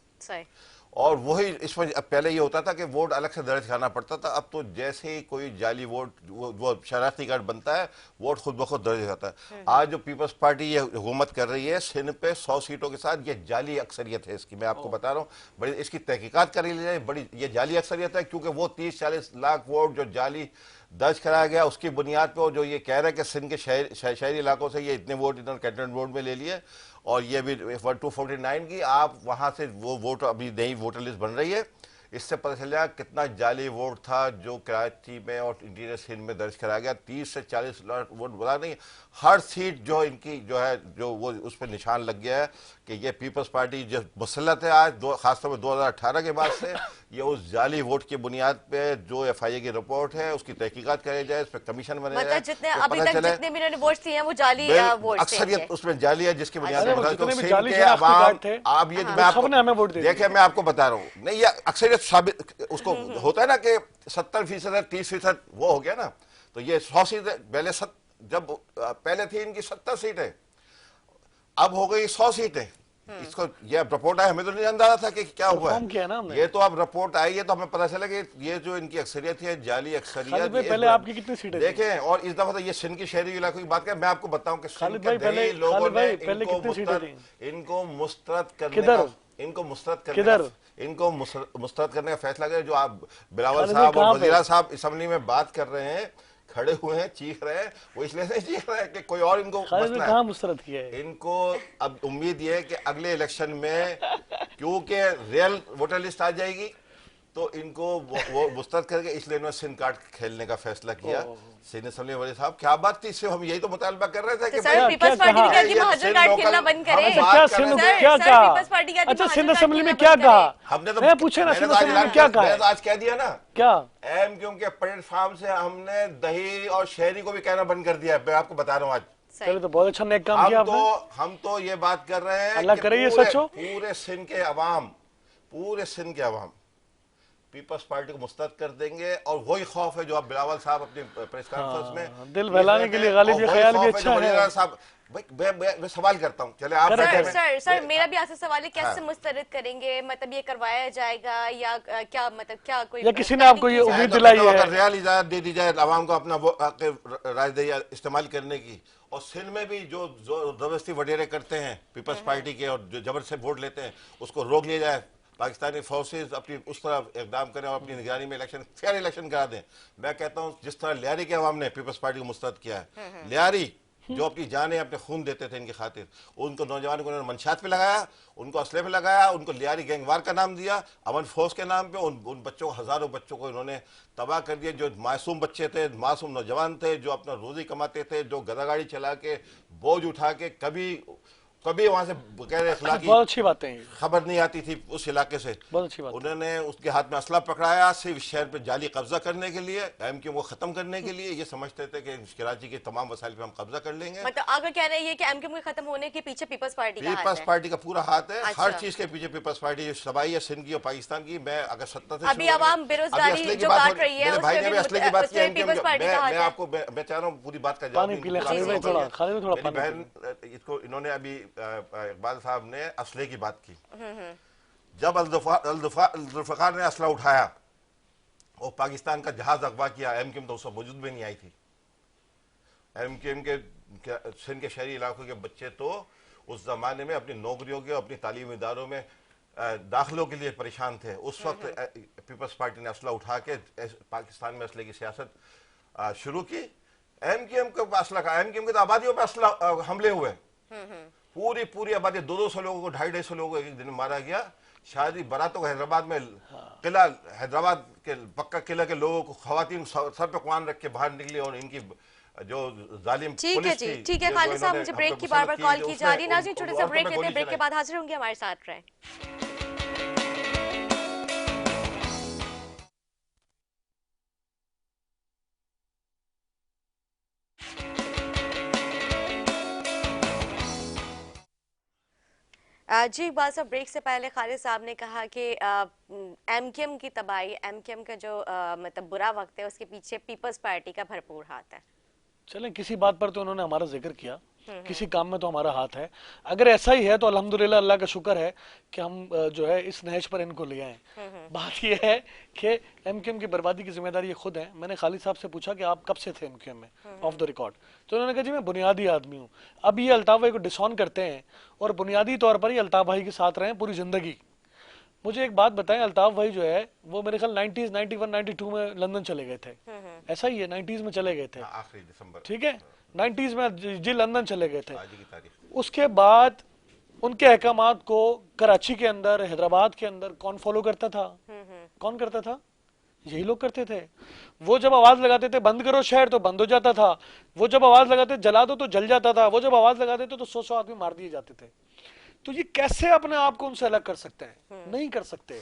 और वही इसमें पहले ये होता था कि वोट अलग से दर्ज कराना पड़ता था, अब तो जैसे ही कोई जाली वोट वो शनाख्ती कार्ड बनता है, वोट खुद ब खुद दर्ज होता है। आज जो पीपल्स पार्टी ये हुकूमत कर रही है सिंध पे 100 सीटों के साथ, ये जाली अक्सरियत है इसकी, मैं आपको बता रहा हूँ। बड़ी इसकी तहकीकात कर ली जाए, बड़ी ये जाली अक्सरियत है, क्योंकि वो 30-40 लाख वोट जो जाली दर्ज कराया गया उसकी बुनियाद पर जो ये कह रहे हैं कि सिंध के शहरी इलाकों से ये इतने वोट इन्होंने कैंटोनमेंट वोट में ले लिए, और ये भी 249 की आप वहां से वो वोट अभी नई वोटर लिस्ट बन रही है, इससे पता चल जाएगा कितना जाली वोट था जो कराची में और इंटीरियर सिंध में दर्ज कराया गया। 30 से 40 लाख वोट बता नहीं, हर सीट जो इनकी जो है जो वो उस पर निशान लग गया है कि ये पीपल्स पार्टी जो मुसलत है आज खासतौर पर 2018 के बाद से, ये उस जाली वोट की बुनियाद पे जो FIA की रिपोर्ट है उसकी तहकीकात करे जाए, इस पर कमीशन बने जाए, जितने अभी तक जितने भी इन्होंने वोट दिए हैं वो जाली वोट अक्सरियत उसमें जाली है, जिसकी बुनियाद पे आप ये देखिए मैं आपको बता रहा हूँ, नहीं ये अक्सरियत साबित उसको होता है ना कि 70% 30% वो हो गया ना, तो ये 100 सीटें पहले जब पहले थी इनकी 70 सीटें, अब हो गई 100 सीटें। इसको ये रिपोर्ट आई, हमें तो नहीं अंदाजा था कि क्या हुआ है, ये तो अब रिपोर्ट आई है तो हमें पता चला कि ये जो इनकी अक्सरियत है जाली अक्सरियत। पहले आपकी कितनी सीटें देखें, और इस दफा तो ये सिंध की शहरी इलाकों की बात करें, मैं आपको बताऊं कि सिंध के दही लोगों ने इनको मुस्तरद करने का फैसला किया। जो आप बिलावल साहब और वजीरा साहब असेंबली में बात कर रहे हैं, खड़े हुए हैं, चीख रहे हैं, वो इसलिए नहीं चीख रहे हैं कि कोई और इनको कहां मुस्तरद किया है। इनको अब उम्मीद ये है कि अगले इलेक्शन में क्योंकि रियल वोटर लिस्ट आ जाएगी तो इनको वो मुस्तरद करके, इसलिए इन्होंने सिंध कार्ड खेलने का फैसला किया। सिंध असेंबली वाले साहब क्या बात थी, इससे हम यही तो मुतालबा कर रहे थे कि पीपल्स पार्टी ने क्या महाजन कार्ड खेलना बंद करे। क्या कहा? अच्छा सिंध असेंबली में क्या कहा? हमने तो पूछे ना सिंध असेंबली में क्या कहा? आज कह दिया ना क्या क्योंकि परेड फार्म से हमने दही और शहरी को भी कहना बंद कर दिया है। मैं आपको बता रहा हूँ आज। चलो तो बहुत अच्छा नेक काम किया आपने। हम तो ये बात कर रहे हैं अल्लाह करे ये सच हो। पूरे सिंध के अवाम पीपल्स पार्टी को मुस्तरद कर देंगे, और वही खौफ है जो आप बिलावल साहब अपनी प्रेस कॉन्फ्रेंस में दिल बहलाने के लिए गालिब ये ख्याल भी अच्छा है। साहब मैं सवाल करता हूँ, चले आप सर मेरा भी आपसे सवाल है, कैसे मुस्तरद करेंगे, मतलब ये करवाया जाएगा या क्या, मतलब क्या कोई या किसी ने आपको ये उम्मीद दिलाई है? अगर रियल इजाजत दे दी जाए आवाम को अपना राजदही इस्तेमाल करने की, और सिंध में भी जो जबरदस्ती वडेरे करते हैं पीपल्स पार्टी के और जो जबर से वोट लेते हैं उसको रोक लिया जाए, पाकिस्तानी फोर्सेज अपनी उस तरह इकदाम करें और अपनी निगरानी में फेयर इलेक्शन करा दें। मैं कहता हूं जिस तरह लियारी के अवाम ने पीपल्स पार्टी को मुस्तरद किया है, लियारी जो अपनी जानें अपने खून देते थे इनकी खातिर, उनको नौजवानों को उन्होंने मंशात पे लगाया, उनको असले पे लगाया, उनको लियारी गैंगवार का नाम दिया, अमन फोर्स के नाम पे उन बच्चों को, हजारों बच्चों को इन्होंने तबाह कर दिया। जो मासूम बच्चे थे, मासूम नौजवान थे, जो अपना रोजी कमाते थे, जो गदागाड़ी चला के बोझ उठा के कभी वहां से बगैर इखलाकी बहुत अच्छी बात है, खबर नहीं आती थी उस इलाके से, बहुत अच्छी बात। उन्होंने उसके हाथ में असला पकड़ाया सिर्फ शहर पे जाली कब्जा करने के लिए, MQM को खत्म करने के लिए। ये समझते थे कि कराची के तमाम वसाइल पे हम कब्जा कर लेंगे। मतलब आगे कह रहे हैं कि MQM के खत्म होने के पीछे पीपल्स पार्टी का पूरा हाथ है। हर चीज के पीछे पीपल्स पार्टी जो सबाई है सिंध की और पाकिस्तान की। मैं अगर सत्ता से अभी आवाम बेरोजगारी जो काट रही है, भाई ने असले की बात की, मैं आपको मैं चाह रहा हूँ पूरी बात का जवाब। बहन इसको इन्होंने अभी इकबाल साहब ने असले की बात की। जब जुल्फकार ने असला उठाया और पाकिस्तान का जहाज अगवा किया, MQM तो उस वक्त मौजूद भी नहीं आई थी। MQM के सिंध के शहरी इलाकों के बच्चे तो उस जमाने में अपनी नौकरियों के, अपनी तालीमी इदारों में दाखिलों के लिए परेशान थे। उस वक्त पीपल्स पार्टी ने असला उठा के पाकिस्तान में असले की सियासत शुरू की। MQM के असला का, MQM की तो आबादियों पर असला हमले हुए, पूरी आबादी 200 लोगों को 250 लोगों को एक दिन मारा गया। शादी बारातों को हैदराबाद में किला, हैदराबाद के पक्का किला के लोगों को खवातीन सर पे कुरान रख के बाहर निकली और इनकी जो जालिम पुलिस थी। ठीक है खालिद साहब, मुझे ब्रेक की बार कॉल की जा रही है। नाज़रीन छोटे सा ब्रेक लेते हैं, ब्रेक के बाद हाजिर होंगे, हमारे साथ रहें। जी इकबाल साहब, ब्रेक से पहले खालिद साहब ने कहा कि एमकेएम की तबाही, एमकेएम का जो मतलब बुरा वक्त है उसके पीछे पीपल्स पार्टी का भरपूर हाथ है। चलें, किसी बात पर तो उन्होंने हमारा जिक्र किया, किसी काम में तो हमारा हाथ है। अगर ऐसा ही है तो अल्हम्दुलिल्लाह, अल्लाह का शुक्र है कि हम जो है इस नहज पर इनको ले आए। बात यह है कि एमकेएम की बर्बादी की जिम्मेदारी ये खुद है। मैंने खालिद साहब से पूछा कि आप कब से थे एमकेएम में, ऑफ द रिकॉर्ड, तो उन्होंने कहा जी मैं बुनियादी आदमी हूँ। अब ये अल्ताफ भाई को डिसऑन करते हैं और बुनियादी तौर पर ही अल्ताफ भाई के साथ रहे पूरी जिंदगी। मुझे एक बात बताएं, अल्ताफ भाई जो है वो मेरे ख्याल 90s 91 92 में लंदन चले गए थे, ऐसा ही है, 90s में चले गए थे, आखिरी दिसंबर, ठीक है, 90s में जी लंदन चले गए थे। आज की तारीख। उसके बाद उनके अहकामात को कराची के अंदर, हैदराबाद के अंदर कौन फॉलो करता था? कौन करता था? यही लोग करते थे। वो जब आवाज लगाते थे बंद करो शहर तो बंद हो जाता था, वो जब आवाज लगाते जला दो तो जल जाता था, वो जब आवाज लगाते थे तो 100 आदमी मार दिए जाते थे। तो ये कैसे अपने आप को उनसे अलग कर सकते हैं? नहीं कर सकते।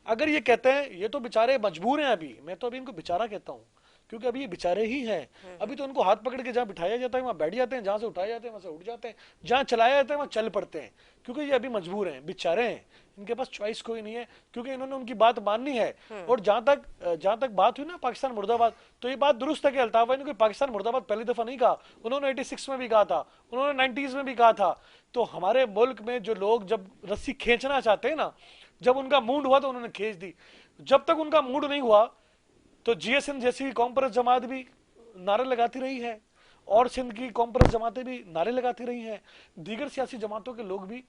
अगर ये कहते हैं ये तो बेचारे मजबूर हैं, अभी मैं तो अभी इनको बेचारा कहता हूँ, क्योंकि अभी ये बेचारे ही हैं। अभी तो उनको हाथ पकड़ के जहाँ बिठाया जाता है वहां बैठ जाते हैं, जहां से उठाए जाते हैं वहां से उठ जाते हैं, जहां चलाया जाता है वहां चल पड़ते हैं, क्योंकि ये अभी मजबूर हैं, बेचारे हैं, इनके पास चॉइस कोई नहीं है, क्योंकि इन्होंने उनकी बात माननी है। और जहां तक बात हुई ना पाकिस्तान मुर्दाबाद, तो ये बात दुरुस्त है कि अल्ताफ भाई ने कोई पाकिस्तान मुर्दाबाद पहली दफा नहीं कहा, उन्होंने 86 में भी कहा था, उन्होंने 90s में भी कहा था। तो हमारे मुल्क में जो लोग जब रस्सी खींचना चाहते हैं ना, जब उनका मूड हुआ तो उन्होंने खींच दी, जब तक उनका मूड नहीं हुआ तो जीएसएम जैसी कॉम्प्रेस जमात भी नारे लगाती रही है, और सिंध की कॉम्प्रेस जमातें भी नारे लगाती रही हैं, दीगर सियासी जमातों के लोग भी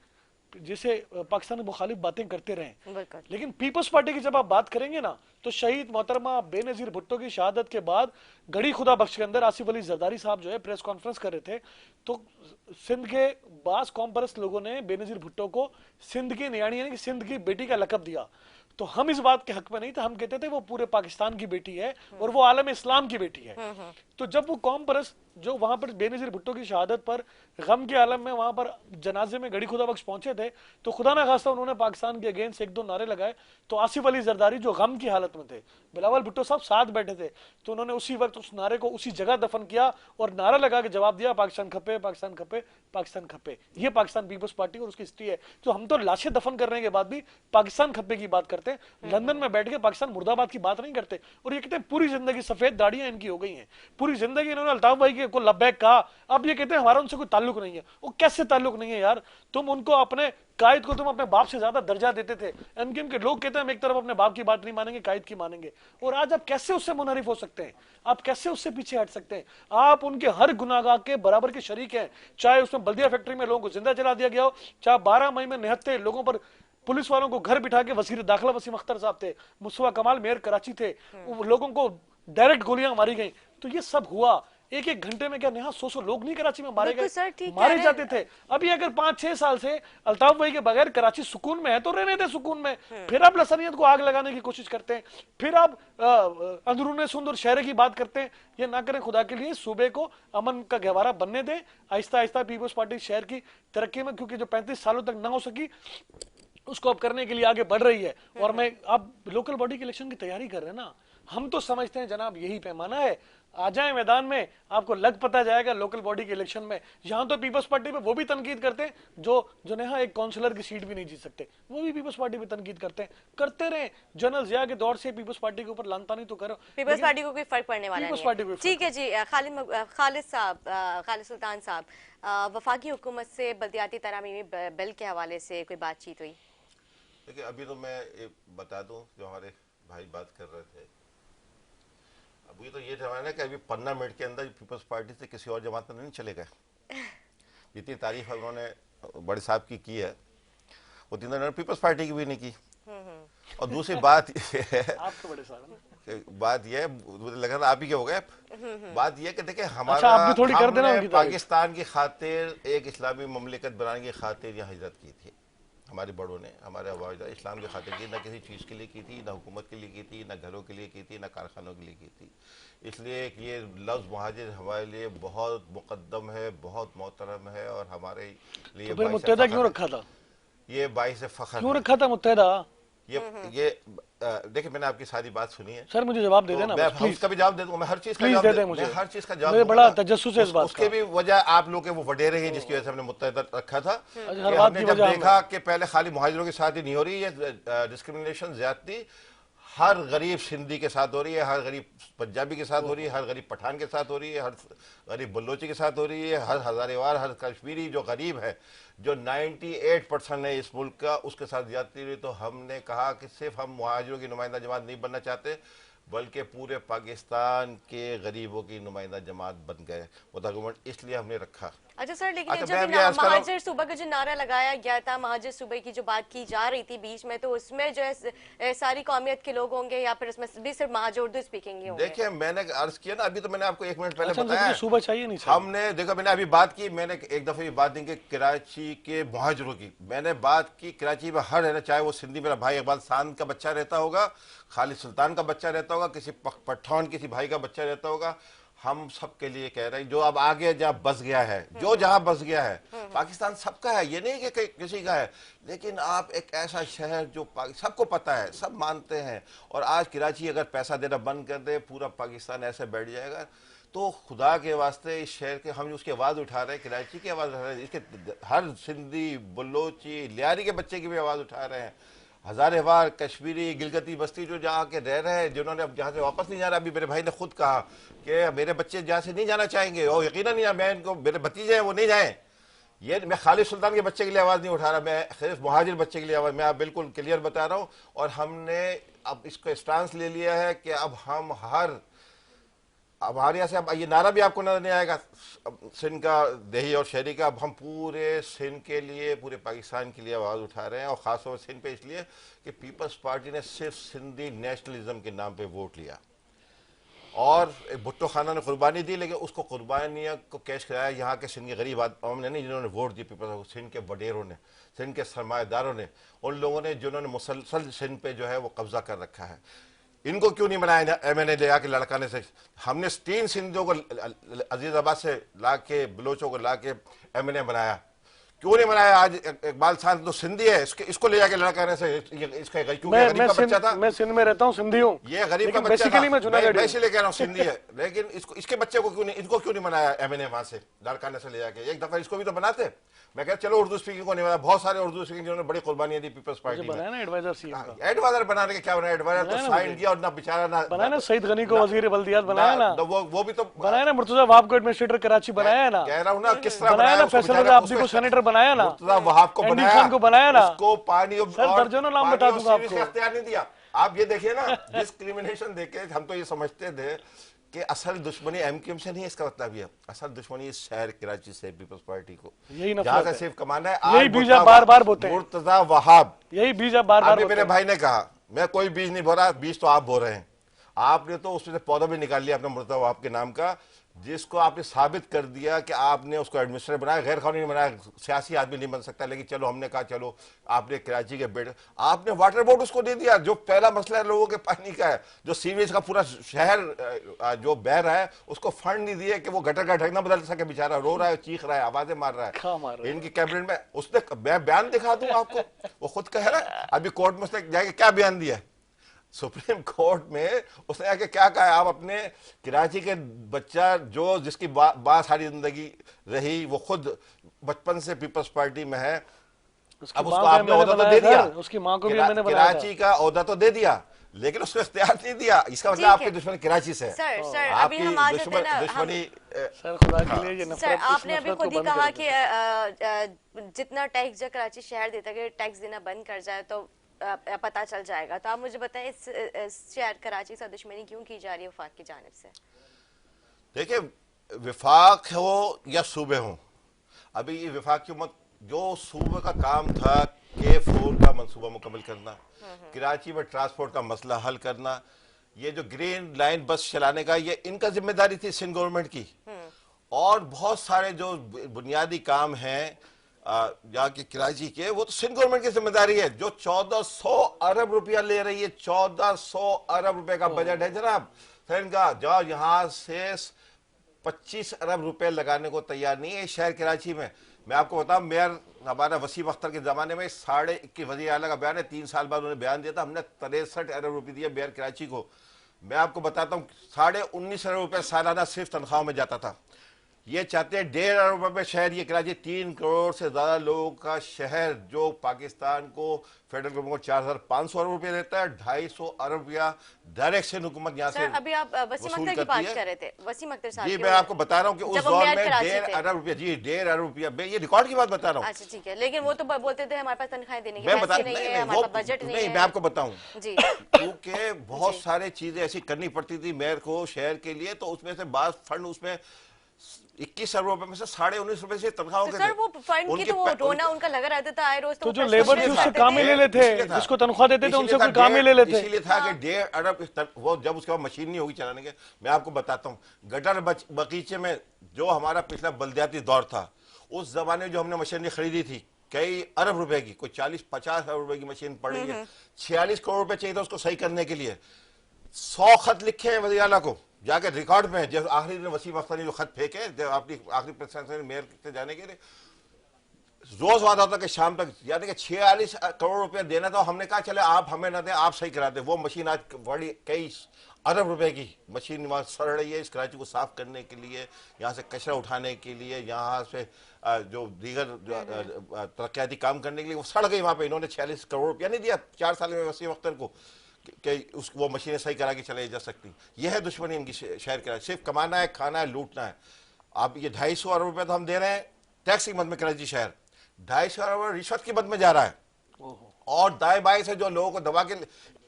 जैसे पाकिस्तान मुखालिफ बातें करते रहे। लेकिन पीपल्स पार्टी की जब आप बात करेंगे ना, तो शहीद मोहतरमा बेनजीर भुट्टो की शहादत के बाद गड़ी खुदा बख्श के अंदर आसिफ अली जरदारी साहब जो है प्रेस कॉन्फ्रेंस कर रहे थे, तो सिंध के बास कॉम्प्रेस लोगों ने बेनजीर भुट्टो को सिंध की नियाणी यानी कि सिंध की बेटी का लकब दिया। तो हम इस बात के हक में नहीं थे, हम कहते थे वो पूरे पाकिस्तान की बेटी है और वो आलम इस्लाम की बेटी है। तो जब वो कौम परस्त जो वहां पर बेनजीर भुट्टो की शहादत पर गम के आलम में वहां पर जनाजे में गड़ी खुदा बख्श पहुंचे थे, तो खुदा ना खास्ता उन्होंने पाकिस्तान के अगेंस्ट एक दो नारे लगाए, तो आसिफ अली जरदारी जो गम की हालत में थे, बिलावल भुट्टो साहब साथ बैठे थे, तो उन्होंने उसी वक्त उस नारे को उसी जगह दफन किया और नारा लगा के जवाब दिया, पाकिस्तान खपे, पाकिस्तान खपे, पाकिस्तान खपे। ये पाकिस्तान पीपल्स पार्टी और उसकी हिस्ट्री है। तो हम तो लाशें दफन करने के बाद भी पाकिस्तान खपे की बात करते हैं, लंदन में बैठ के पाकिस्तान मुर्दाबाद की बात नहीं करते। और ये कहते हैं पूरी जिंदगी सफेद दाढ़ियां इनकी हो गई हैं, पूरी जिंदगी इन्होंने अल्ताफ भाई को लब्बैक कहा, अब ये कहते हैं हमारा उनसे कोई ताल्लुक नहीं है। वो कैसे ताल्लुक नहीं है यार? तुम उनको अपने कायद को तुम अपने बाप से ज्यादा दर्जा देते थे। एमकेएम के लोग कहते हैं हम एक तरफ अपने बाप की बात नहीं मानेंगे, कायद की मानेंगे, और आज आप कैसे उससे मुनहरिफ हो सकते हैं? आप कैसे उससे पीछे हट सकते हैं? आप उनके हर गुनाहगार के बराबर के शरीक हैं, चाहे उसमें बल्दिया फैक्ट्री में लोगों को जिंदा जला दिया गया हो, चाहे 12 मई में 79 लोगों पर पुलिस वालों को घर बिठा के वजीर दाखिला वसीम अख्तर साहब थे, मुस्तफा कमाल मेयर कराची थे, लोगों को डायरेक्ट गोलियां मारी गई। तो ये सब हुआ एक एक घंटे में। क्या नेहा 100 लोग नहीं कराची में मारे गए, मारे जाते थे। अभी अगर 5-6 साल से अल्ताफ भाई के बगैर कराची सुकून में है तो रहने दे सुकून में, फिर आप लसनियत को आग लगाने की कोशिश करते हैं, फिर आप अंदरूने सुंदर शहर की बात करते हैं। ये ना करें खुदा के लिए, सूबे को अमन का गहवारा बनने दें। आहिस्ता आहिस्ता पीपल्स पार्टी शहर की तरक्की में, क्योंकि जो 35 सालों तक ना हो सकी उसको अब करने के लिए आगे बढ़ रही है। और मैं अब लोकल बॉडी के इलेक्शन की तैयारी कर रहे हैं ना, हम तो समझते हैं जनाब यही पैमाना है, आ जाए मैदान में, आपको लग पता जाएगा लोकल बॉडी के इलेक्शन में। यहां तो पीपल्स पार्टी पे वो भी तनकीद करते हैं जो नेहा एक काउंसलर की सीट भी नहीं जीत सकते, वो भी पीपल्स पार्टी पे तनकीद करते हैं। करते रहे, जनरल जिया के दौर से पीपल्स पार्टी के ऊपर लानता नहीं तो करो, पीपल्स पार्टी को कोई फर्क पड़ने वाला नहीं है। ठीक है जी, खालिद साहब, खालिद सुल्तान साहब, वफाकी हुकूमत से बल्दियाती तरामीमी बिल के हवाले से कोई बातचीत हुई? देखिए, अभी तो मैं बता दूं, जो हमारे भाई बात कर रहे थे, अभी तो ये जमाना है कि अभी 15 मिनट के अंदर पीपल्स पार्टी से किसी और जमात में नहीं चलेगा। जितनी तारीफ उन्होंने बड़े साहब की है, उतनी उन्होंने पीपल्स पार्टी की भी नहीं की। और दूसरी बात ये है, आप तो बड़े साहब, बात ये है, मुझे लगा था आप ही के हो गए। बात ये कि देखिए हमारा, आप भी थोड़ी कर देना हमने पाकिस्तान की खातिर, एक इस्लामी ममलिकत बनाने की खातिर यहाँ हिजरत की थी। हमारे बड़ों ने, हमारे अवाज इस्लाम की खातिर की, ना किसी चीज़ के लिए की थी, ना हुकूमत के लिए की थी, ना घरों के लिए की थी, ना कारखानों के लिए की थी। इसलिए ये लफ्ज़ मुहाजिर हमारे लिए बहुत मुकद्दम है, बहुत मोहतरम है, और हमारे लिए तो फिर मुत्तहिदा क्यों रखा था? ये बाइस फ़ख्र क्यों रखा था मुत्तहिदा? ये देखिए, मैंने आपकी सारी बात सुनी है सर मुझे जवाब दे तो देना मैं बस, प्लीज उसका भी जवाब दे दूंगा, मैं हर चीज का प्लीज जवाब दे दें मुझे, मैं हर चीज का जवाब मुझे बड़ा दूंगा। तजस्सुस है इस बात उसके का। भी वजह आप लोग के वो वडेरे हैं जिसकी वजह से हमने मुत्तहद रखा था कि हर बात हमने की जब वजह देखा कि पहले खाली मुहाजिरों के साथ ही नहीं हो रही है डिस्क्रिमिनेशन, ज्यादती हर गरीब सिंधी के साथ हो रही है, हर गरीब पंजाबी के साथ हो रही है, हर गरीब पठान के साथ हो रही है, हर गरीब बलोची के साथ हो रही है, हर हजारेवार, हर कश्मीरी जो गरीब है, जो 98% है इस मुल्क का, उसके साथ ज्यादती हुई। तो हमने कहा कि सिर्फ हम मुहाजिरों की नुमाइंदा जमात नहीं बनना चाहते, बल्कि पूरे पाकिस्तान के गरीबों की नुमाइंदा जमात बन गए मुत्तहदा गवर्नमेंट, इसलिए हमने रखा। अच्छा सर, लेकिन अच्छा, जो मैं भी भी अर्ज कर रहा हूं- महाजिर सूबा का जो नारा लगाया गया था, महाजिर सूबे की जो बात की जा रही थी बीच में, तो उसमें जो है सारी कौमियत के लोग होंगे या फिर उसमें भी सिर्फ महाजिर उर्दू स्पीकिंग ही होंगे? देखिए, मैंने अर्ज किया ना अभी, तो मैंने आपको 1 मिनट पहले अच्छा बताया, मुझे सुबह चाहिए नहीं चाहिए? हमने देखो, मैंने अभी बात की, मैंने एक दफे ये बात दी कि कराची के मुहाजिरों की मैंने बात की, कराची में हर है ना, चाहे वो सिंधी मेरा भाई इकबाल सांद का बच्चा रहता होगा, खालिद सुल्तान का बच्चा रहता होगा, किसी पठान किसी भाई का बच्चा रहता होगा, हम सब के लिए कह रहे हैं जो अब आगे जहाँ बस गया है, जो जहाँ बस गया है, पाकिस्तान सबका है, ये नहीं कि किसी का है, लेकिन आप एक ऐसा शहर जो सबको पता है, सब मानते हैं, और आज कराची अगर पैसा देना बंद कर दे, पूरा पाकिस्तान ऐसे बैठ जाएगा। तो खुदा के वास्ते इस शहर के हम उसकी आवाज़ उठा रहे हैं, कराची की आवाज़ उठा रहे हैं, इसके हर सिंधी बलोची लियारी के बच्चे की भी आवाज़ उठा रहे हैं, हजारेवार कश्मीरी गिलगती बस्ती जो जहाँ के रह रहे हैं, जिन्होंने अब जहाँ से वापस नहीं जाना। अभी मेरे भाई ने खुद कहा कि मेरे बच्चे जहाँ से नहीं जाना चाहेंगे, और यकीनन नहीं, मैं इनको, मेरे भतीजे हैं वो नहीं जाएं। ये मैं खालिद सुल्तान के बच्चे के लिए आवाज़ नहीं उठा रहा, मैं सिर्फ मुहाजिर बच्चे के लिए आवाज़, मैं आप बिल्कुल क्लियर बता रहा हूँ। और हमने अब इसको स्टांस ले लिया है कि अब हम हमारे यहाँ से, अब ये नारा भी आपको नजर नहीं आएगा सिंध का, देही और शहरी का, अब हम पूरे सिंध के लिए, पूरे पाकिस्तान के लिए आवाज़ उठा रहे हैं, और ख़ासतौर से सिंध पे इसलिए कि पीपल्स पार्टी ने सिर्फ सिंधी नेशनलिज्म के नाम पे वोट लिया, और भुट्टो खाना ने कुर्बानी दी, लेकिन उसको कुर्बानियाँ को कैश कराया यहाँ के सिंध के गरीब आदमी ने नहीं, जिन्होंने वोट दी पीपल्स, सिंध के वडेरों ने, सिंध के सरमाएदारों ने, उन लोगों ने जिन्होंने मुसलसल सिंध पे जो है वो कब्जा कर रखा है। इनको क्यों नहीं बनाया एमएनए ले आके लड़काने से? हमने 3 सिंधियों को अजीजाबाद से ला के, बलोचों को ला के एमएनए बनाया, क्यों नहीं बनाया? आज इकबाल सांद तो सिंधी है, इसको ले जाके लड़काने से, इसका क्योंकि गरीब का बच्चा था। मैं सिंध में रहता हूँ, सिंधी हूँ, ये गरीब का बच्चा था, मैं इसलिए कह रहा हूँ सिंधी है, लेकिन इसके बच्चे को क्यों नहीं, इनको क्यों नहीं बनाया एमएनए वहां से लड़काने से ले जाके? एक दफा इसको भी तो बनाते। मैं कह चलो उर्दू स्पीकिंग को नहीं बनाया, बहुत सारे उर्दू स्पीकिंग जिन्होंने बड़ी कुर्बानियां दी पीपल्स पार्टी में। बनाया ना एडवाइजर सीएम का, एडवाइजर बनाने के क्या बनाया? एडवाइजर तो साइन किया और ना बेचारा ना बनाया ना, सईद गनी को वजीर बल्दियात बनाया ना, वो भी तो बनाया ना, मुर्तजा वहाब को एडमिनिस्ट्रेटर कराची बनाया ना, कह रहा हूँ ना, किस तरह बनाया ना, फैसल रजा आब्दी को सेनेटर बनाया ना, मुर्तजा वहाब को एंडी खान को बनाया ना, उसको पानी और दर्जनों नाम बता दूंगा आपको, इख्तियार नहीं दिया। आप ये देखिए ना, डिस्क्रिमिनेशन देखे हम तो ये समझते थे कि असल दुश्मनी एमक्यूएम से नहीं, इसका मतलब ये असल दुश्मनी इस शहर कराची से पीपल्स पार्टी को, जहाँ से सिर्फ कमाना है। यही बीज आप बार-बार बोते हैं, मुर्तजा वहाब, यही बीज आप बार-बार, मेरे भाई ने कहा मैं कोई बीज नहीं बो रहा, बीज तो आप बो रहे हैं। आपने तो उसमें से पौधा भी निकाल लिया अपने मुर्तजा वहाब के नाम का, जिसको आपने साबित कर दिया कि आपने उसको एडमिनिस्ट्रेटर बनाया, गैर कानूनी बनाया, सियासी आदमी नहीं बन सकता। लेकिन चलो हमने कहा चलो आपने कराची के बेड, आपने वाटर बोर्ड उसको दे दिया, जो पहला मसला है लोगों के पानी का है, जो सीवेज का पूरा शहर जो बह रहा है, उसको फंड नहीं दिए कि वो गटर का ढकना बदल सके, बेचारा रो रहा है, चीख रहा है, आवाजें मार रहा है। इनकी कैबिनेट में उसने, मैं बयान दिखा दूं आपको, वो खुद कह रहा है, अभी कोर्ट में उसने जाके क्या बयान दिया सुप्रीम कोर्ट में, उसने आके क्या कहा? आप अपने कराची के बच्चा जो जिसकी बात सारी जिंदगी रही, वो खुद बचपन से पीपल्स पार्टी में है, अब उसको आपने ओहदा तो दे दिया, उसकी मां को भी मैंने बनाया, कराची का ओहदा तो दे दिया, लेकिन उसको इख्तियार नहीं दिया। इसका मतलब आपकी दुश्मनी कराची से है। सर अभी हम आ जाते हैं ना, दुश्मनी सर खुदा के लिए ये नफरत, सर आपने अभी खुद ही कहा कि जितना टैक्स जो कराची शहर देता है, टैक्स देना बंद कर जाए तो पता चल जाएगा। तो आप मुझे बताएं इस शहर कराची से दुश्मनी क्यों की जा रही है वफाक की जानिब से? देखिए, वफाक हो या सूबे हो, अभी ये वफाक की उम्मत, जो सूबे का काम था K4 का मंसूबा मुकम्मल करना, कराची में ट्रांसपोर्ट का मसला हल करना, ये जो ग्रीन लाइन बस चलाने का, ये इनका जिम्मेदारी थी सिंध गवर्नमेंट की। और बहुत सारे जो बुनियादी काम हैं यहाँ के कराची के, वो तो सिंध गवर्नमेंट की जिम्मेदारी है, जो 1400 अरब रुपया ले रही है। 1400 अरब रुपए का बजट है जनाब सिंध का, जो यहाँ से 25 अरब रुपए लगाने को तैयार नहीं है इस शहर कराची में। मैं आपको बताऊं, मेयर हमारा वसीम अख्तर के जमाने में 21.5 वज़ीर आला का बयान है, 3 साल बाद उन्होंने बयान दिया था, हमने 63 अरब रुपए दिए मेयर कराची को। मैं आपको बताता हूँ 19.5 अरब रुपए सालाना सिर्फ तनख्वाह में जाता था। ये चाहते हैं 1.5 अरब रुपए शहर, ये कराची 3 करोड़ से ज्यादा लोगों का शहर जो पाकिस्तान को फेडरल गवर्नमेंट को 4,500 अरब रुपया देता है, 250 अरब रुपया डायरेक्ट से हुकूमत यहाँ से अभी आप वसीम अख्तर की बात कर रहे थे, वसीम अख्तर साहब जी। मैं आपको बता रहा हूँ कि उस दौर में 1.5 अरब रुपया, जी 1.5 अरब रुपया, मैं ये रिकॉर्ड की बात बता रहा हूँ। अच्छा ठीक है, लेकिन वो तो बोलते थे हमारे पास तनख्वाहें देने की मैं बता पैसे नहीं है, हमारे पास बजट नहीं है। मैं आपको बताऊं जी, क्योंकि बहुत सारे चीजें ऐसी करनी पड़ती थी मेयर को शहर के लिए, तो उसमें से बात फंड उसमें 21 अरब रुपए में से 19.5 रुपए से तनख्वाह तो सर वो फंड की तो वो रोना उनका लगा रहता था आए रोज, तो जो वो लेबर थी उससे काम ही ले लेते, जिसको तनख्वाह देते थे उनसे कोई काम ही ले लेते। इसीलिए था कि 1.5 अरब, वो जब उसके बाद मशीन नहीं होगी चलाने के। मैं आपको बताता हूँ, गटर बगीचे में जो हमारा पिछला बल्दियाती दौर था, उस जमाने में जो हमने मशीनरी खरीदी थी कई अरब रुपए की, कोई 40-50 अरब रुपए की मशीन पड़ी है, 46 करोड़ रुपए चाहिए था उसको सही करने के लिए। 100 खत लिखे हैं वज़ीर आला को, जाके रिकॉर्ड में है। जब आखिरी दिन वसीम अख्तर ने जो खत फेंके, जब अपनी आखिरी प्रेसिडेंट मेयर से जाने के लिए, रोज वादा होता कि शाम तक, यानी कि 46 करोड़ रुपया देना था। हमने कहा चले आप हमें ना दें, आप सही करा दें। वो मशीन आज बड़ी कई अरब रुपए की मशीन वहाँ सड़ रही है इस कराची को साफ करने के लिए, यहाँ से कचरा उठाने के लिए, यहाँ से जो दीगर तरक्याती काम करने के लिए, वो सड़ गई वहाँ पे। इन्होंने 46 करोड़ रुपया नहीं दिया 4 साल में वसीम अख्तर को कि उस वो मशीनें सही करा के चलाई जा सकती। यह है दुश्मनी इनकी शहर के, सिर्फ कमाना है, खाना है, लूटना है। अब ये 250 अरब रुपए तो हम दे रहे हैं टैक्स की मद में, कराची शहर 250 अरब रिश्वत की मद में जा रहा है। और दाएं बाएं से जो लोगों को दबा के,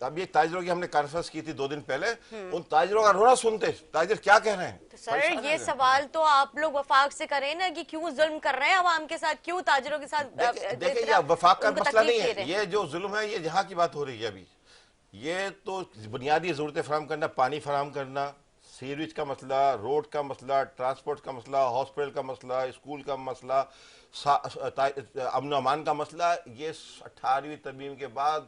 अब ये ताजिरों की हमने कॉन्फ्रेंस की थी 2 दिन पहले, उन ताजिरों का रोना सुनते, ताजिर क्या कह रहे हैं। तो सर ये सवाल तो आप लोग वफाक से करें ना कि क्यों जुल्म कर रहे हैं अवाम के साथ, क्यों ताजिरों के साथ। देखिए ये वफाक का मसला नहीं है, ये जो जुल्म है ये जहाँ की बात हो रही है अभी, ये तो बुनियादी ज़रूरतें फराहम करना, पानी फराहम करना, सीवरेज का मसला, रोड का मसला, ट्रांसपोर्ट का मसला, हॉस्पिटल का मसला, स्कूल का मसला, अमन अमान का मसला, ये 18वीं तरमीम के बाद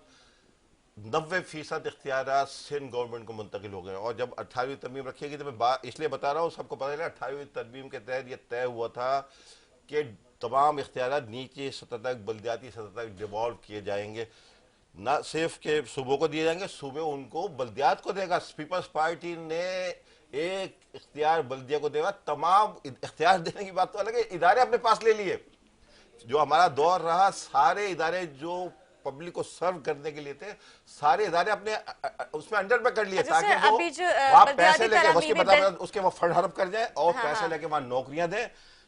90% इख्तियारात सिंध गवर्नमेंट को मुंतकिल हो गए। और जब 18वीं तरमीम रखी गई, तो मैं इसलिए बता रहा हूँ, सबको पता चला 18वीं तरमीम के तहत ये तय हुआ था कि तमाम इख्तियारात नीचे सतह तक, बल्दियाती सतह तक डिवॉल्व किए जाएंगे। ना सिर्फ के सूबों को दिए जाएंगे, सूबे उनको बल्दियात को देगा। पीपल्स पार्टी ने एक इख्तियार बल्दिया को देगा, तमाम इख्तियार देने की बात तो अलग है, इदारे अपने पास ले लिए। जो हमारा दौर रहा, सारे इदारे जो पब्लिक को सर्व करने के लिए थे, सारे इदारे अपने उसमें अंडर में कर लिए, ताकि वो पैसे लेके उसके वो फंड हड़प कर जाए और पैसे लेके वहां नौकरियां दें,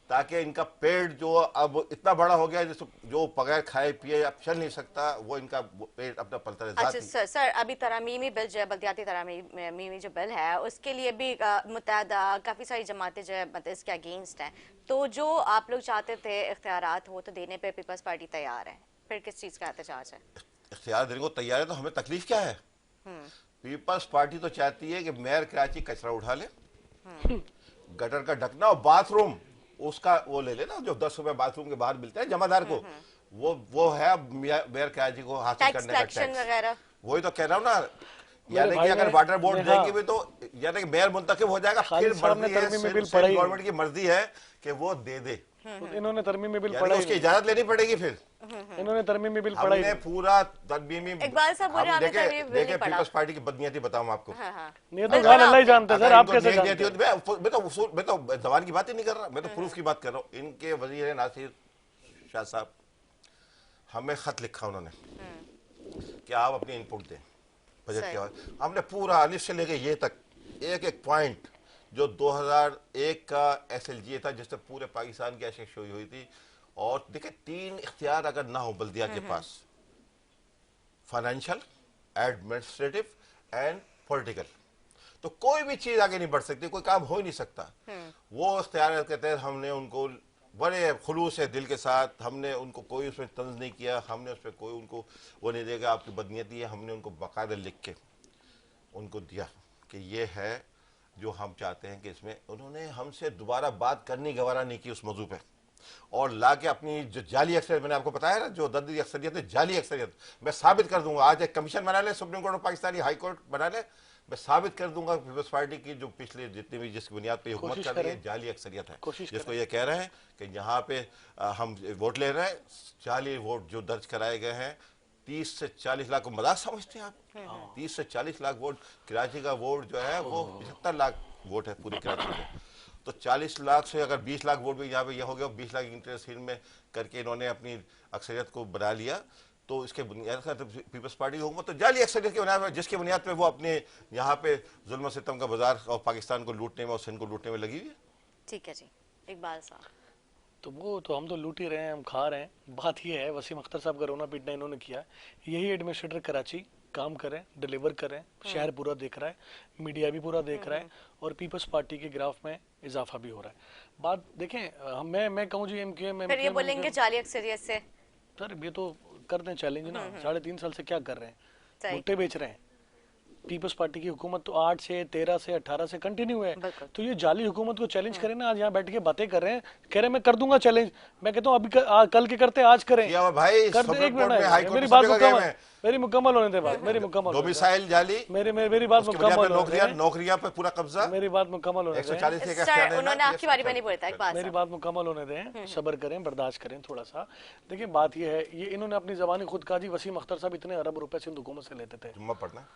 ताकि इनका पेट जो अब इतना बड़ा हो गया जो बगैर खाए पिए अब चल नहीं सकता, वो इनका पेट अपना पलता रहता है। अच्छा सर, अभी तरामीमी बिल जो है, बल्दियाती तरामीमी जो बिल है, उसके लिए भी मुत्तहदा काफ़ी सारी जमातें जो है मतलब इसके अगेंस्ट हैं। तो जो आप लोग चाहते थे इख्तियारात वो तो देने पे पीपल्स पार्टी तैयार है, फिर किस चीज़ का एहतजाज है? इख्तियार देने को तैयार है, तो हमें तकलीफ क्या है? पीपल्स पार्टी तो चाहती है कि मेयर कराची कचरा उठा ले, गटर का ढकना और बाथरूम उसका वो ले लेना, जो 10 रुपए बाथरूम के बाहर मिलते हैं जमादार को, वो है मेयर कराची को हासिल करने का टैक्स वगैरह। वही तो कह रहा हूँ ना, यानी कि अगर वाटर बोर्ड देंगे भी तो यानी कि मेयर मुंतखब हो जाएगा, फिर गवर्नमेंट की मर्जी है कि वो दे दे। इन्होंने तरमीमी बिल पढ़ा, उसकी इजाजत लेनी पड़ेगी। फिर इन्होंने तरमीमी बिल पढ़ा, हमने पूरा तरमीमी इकबाल साहब बोले आपने तरमीमी बिल नहीं पढ़ा। पीपल्स पार्टी की बदनीयती बताऊं आपको, ये तो गान अल्लाह ही जानता है सर, आप कैसे जानते हैं? मैं तो जबान की बात ही नहीं कर रहा, मैं तो प्रूफ की बात कर रहा हूँ। इनके वजीर नासिर शाह साहब, हमें खत लिखा उन्होंने कि आप अपनी इनपुट दें बजट के बाद। हमने पूरा अलिफ से लेके ये तक एक एक पॉइंट, जो 2001 का SLGA था जिससे पूरे पाकिस्तान की ऐसे शुरू हुई थी। और देखिए 3 इख्तियार अगर ना हो बल्दिया के पास, फाइनेंशियल, एडमिनिस्ट्रेटिव एंड पॉलिटिकल, तो कोई भी चीज आगे नहीं बढ़ सकती, कोई काम हो ही नहीं सकता। वो इख्तियार के तहत हमने उनको बड़े खुलूस है दिल के साथ, हमने उनको कोई उसमें तंज नहीं किया, हमने उस पर कोई उनको वो नहीं देगा आपकी बदनीयती है। हमने उनको बाकायदा लिख के उनको दिया कि ये है जो हम चाहते हैं कि इसमें। उन्होंने हमसे दोबारा बात करनी गवारा नहीं की उस मौजू पे, और ला के अपनी जो जाली अक्सरियत, मैंने आपको बताया ना जो दर्दी अक्सरियत है, जाली अक्सरियत मैं साबित कर दूंगा। आज एक कमीशन बना ले, supreme court of Pakistani high court बना ले, मैं साबित कर दूंगा पीपल्स पार्टी की जो पिछले जितनी भी जिस बुनियाद पे हुकूमत कोशिश कर रही है करें। जाली अक्सरियत है, कोशिश जिसको ये कह रहे हैं कि यहाँ पे हम वोट ले रहे हैं, जाली वोट जो दर्ज कराए गए हैं 30 से 40 लाख को मजाक समझते हैं आप? 30 से 40 लाख वोट, कराची का वोट जो है वो 75 लाख वोट है पूरी कराची में, तो 40 लाख से अगर 20 लाख वोट भी यहाँ पे यह हो गया, 20 लाख इंटरेस्ट में करके इन्होंने अपनी अक्सरियत को बना लिया, तो इसके बुनियाद तो पीपल्स पार्टी की हुकूमत तो जाली अक्सरियत के बुनियाद पर, जिसके बुनियाद पे वो अपने यहाँ पे जुल्म सितम का बाजार और पाकिस्तान को लूटने में और सिंध को लूटने में लगी हुई है। ठीक है जी, इकबाल साहब। तो वो तो हम तो लूट ही रहे हैं, हम खा रहे हैं। बात ये है, वसीम अख्तर साहब का रोना पीटना इन्होंने किया, यही एडमिनिस्ट्रेटर कराची काम करें, डिलीवर करें, शहर पूरा देख रहा है, मीडिया भी पूरा देख रहा है, और पीपल्स पार्टी के ग्राफ में इजाफा भी हो रहा है। बात देखें, मैं कहूँ जी एमके में फिर ये बोलेंगे जाली अक्सरियत से, सर ये तो कर दें चैलेंज ना, 3.5 साल से क्या कर रहे हैं, सही। भुट्टे बेच रहे हैं। पीपल्स पार्टी की हुकूमत तो 8 से 13 से 18 से कंटिन्यू है, बिल्कुल। तो ये जाली हुकूमत को चैलेंज करें ना। आज यहाँ बैठ के बातें कर रहे हैं, कह रहे हैं मैं कर दूंगा चैलेंज, मैं कहता हूँ अभी कल के करते आज करें, किया हुआ भाई, कर दे। एक सुप्रीम कोर्ट मिनट में, हाई है, कोर्ट मेरी में बात सब जगह मुकम्मल, गए हैं। मेरी मुकम्मल होने दे बात, मेरी मुकम्मल होने दे। डोमिसाइल जाली, मेरी बात उसकी वजह मुकम्मल पे होने दे, नौकरियां पे पूरा कब्जा, मेरी बात मुकम्मल होने दे, 140 के सर, अख्तियार उन्होंने आपकी बारी में नहीं बोलता, इकबाल मेरी साहब। बात मुकम्मल होने दें, सब्र करें, बर्दाश्त करें थोड़ा सा। देखिए बात ये है, ये इन्होंने अपनी ज़बानी खुद कहा जी, वसीम अख्तर साहब इतने अरब रुपए सिंध हुकूमत से लेते थे, जुम्मा पढ़ना,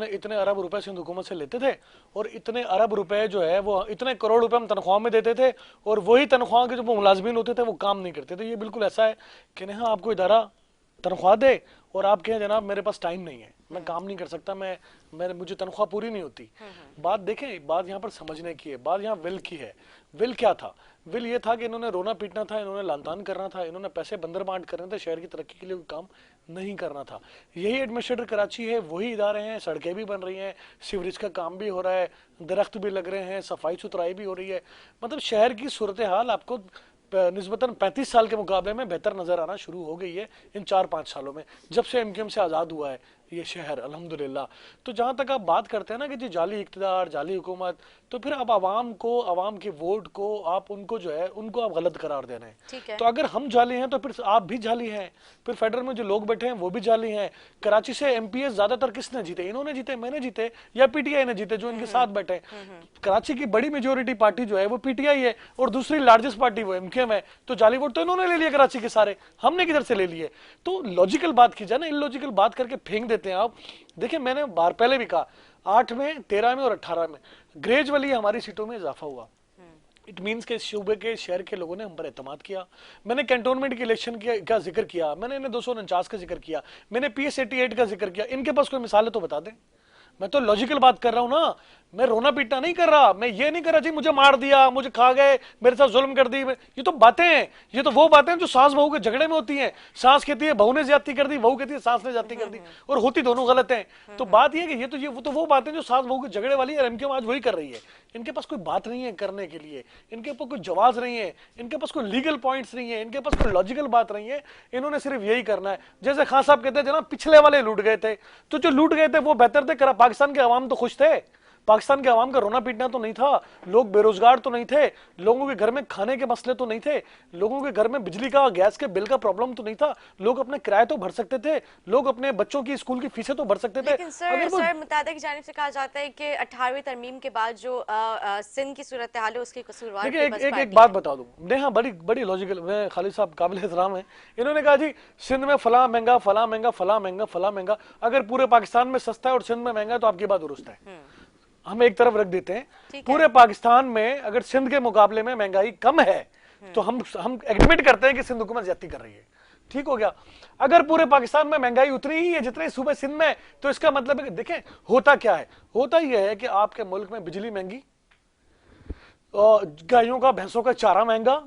इतने अरब रुपए सिंध हुकूमत से लेते थे, और इतने अरब रुपए जो है वो इतने करोड़ रुपए हम तनख्वाह में देते थे, और वही तनख्वाह के जो मुलाजमीन होते थे वो काम नहीं करते थे। ये बिल्कुल ऐसा है कि नहीं, आपको इदारा तनख्वाह दे और आप कहें जनाब मेरे पास टाइम नहीं है, मैं काम नहीं कर सकता, मुझे तनख्वाह पूरी नहीं होती। बात देखें, बात यहाँ पर समझने की है, बात यहाँ विल की है। विल क्या था? विल ये था कि इन्होंने रोना पीटना था, इन्होंने लानतान करना था, इन्होंने पैसे बंदर बांट करने थे, शहर की तरक्की के लिए कोई काम नहीं करना था। यही एडमिनिस्ट्रेटर कराची है, वही इदारे हैं, सड़कें भी बन रही हैं, सीवरेज का काम भी हो रहा है, दरख्त भी लग रहे हैं, सफाई सुथराई भी हो रही है। मतलब शहर की सूरत हाल आपको निस्बतन 35 साल के मुकाबले में बेहतर नजर आना शुरू हो गई है इन 4-5 सालों में, जब से एमक्यूएम से आज़ाद हुआ है ये शहर, अल्हम्दुलिल्लाह। तो जहाँ तक आप बात करते हैं ना कि जी जाली इक़्तिदार, जाली हुकूमत, तो फिर आप आवाम के वोट को आप उनको जो है उनको आप गलत करार दे रहे हैं। तो अगर हम जाली हैं तो फिर आप भी जाली हैं, फिर फेडरल में जो लोग बैठे हैं वो भी जाली हैं। कराची से एमपीएस ज्यादातर किसने जीते? इन्होंने जीते, मैंने जीते, या पीटीआई ने जीते जो इनके साथ बैठे। कराची की बड़ी मेजोरिटी पार्टी जो है वो पीटीआई है, और दूसरी लार्जेस्ट पार्टी वो एमक्यूएम है। तो जाली वोट तो इन्होंने ले लिया कराची के सारे, हमने किधर से ले लिए? तो लॉजिकल बात की जाए ना, इलॉजिकल बात करके फेंक देते हैं आप। देखिए मैंने बार पहले भी कहा, 8 में, 13 में और 18 में ग्रेजुअली हमारी सीटों में इजाफा हुआ। इट मीन्स के सूबे के शहर के लोगों ने हम पर एतमाद किया। मैंने कैंटोनमेंट के इलेक्शन का जिक्र किया, मैंने इन्हें 249 का जिक्र किया, मैंने PS 88 का जिक्र किया। इनके पास कोई मिसाल है तो बता दें। मैं तो लॉजिकल बात कर रहा हूं ना, मैं रोना पीटना नहीं कर रहा। मैं ये नहीं कर रहा जी मुझे मार दिया, मुझे खा गए, मेरे साथ जुल्म कर दी। ये तो बातें हैं, ये तो वो बातें हैं जो सास बहू के झगड़े में होती हैं। सास कहती है बहू ने ज्यादती कर दी, बहू कहती है सास ने ज्यादती कर दी, और होती दोनों गलत हैं। तो बात ये कि ये वो बातें जो सास बहू के झगड़े वाली है, एमक्यूएम आज वही कर रही है। इनके पास कोई बात नहीं है करने के लिए, इनके पास कोई जवाब नहीं है, इनके पास कोई लीगल पॉइंट्स नहीं है, इनके पास कोई लॉजिकल बात नहीं है। इन्होंने सिर्फ यही करना है। जैसे खान साहब कहते थे ना, पिछले वाले लूट गए थे, तो जो लूट गए थे वो बेहतर थे। पाकिस्तान के अवाम तो खुश थे, पाकिस्तान के अवाम का रोना पीटना तो नहीं था, लोग बेरोजगार तो नहीं थे, लोगों के घर में खाने के मसले तो नहीं थे, लोगों के घर में बिजली का गैस के बिल का प्रॉब्लम तो नहीं था, लोग अपने किराए तो भर सकते थे, लोग अपने बच्चों की स्कूल की फीसें तो भर सकते थे। लेकिन सर मुत्तहदा की जानिब से कहा जाता है कि 18वीं तरमीम के बाद जो सिंध की सूरत हाल है उसकी कसूरवार एक बात बता दूं, नेहा बड़ी लॉजिकल, मैं खालिद साहब काबिल एहतराम है। इन्होंने कहा जी सिंध में फला महंगा, फला महंगा, फला महंगा, फला महंगा, अगर पूरे पाकिस्तान में सस्ता है और सिंध में महंगा है तो आपकी बात दुरुस्त है। हम एक तरफ रख देते हैं, पूरे पाकिस्तान में अगर सिंध के मुकाबले में महंगाई कम है तो हम एडमिट करते हैं कि सिंध हुकूमत ज्यादती कर रही है, ठीक हो गया। अगर पूरे पाकिस्तान में महंगाई उतनी ही है जितनी सूबे सिंध में, तो इसका मतलब है कि देखें होता क्या है। होता यह है कि आपके मुल्क में बिजली महंगी, गायों का भैंसों का चारा महंगा,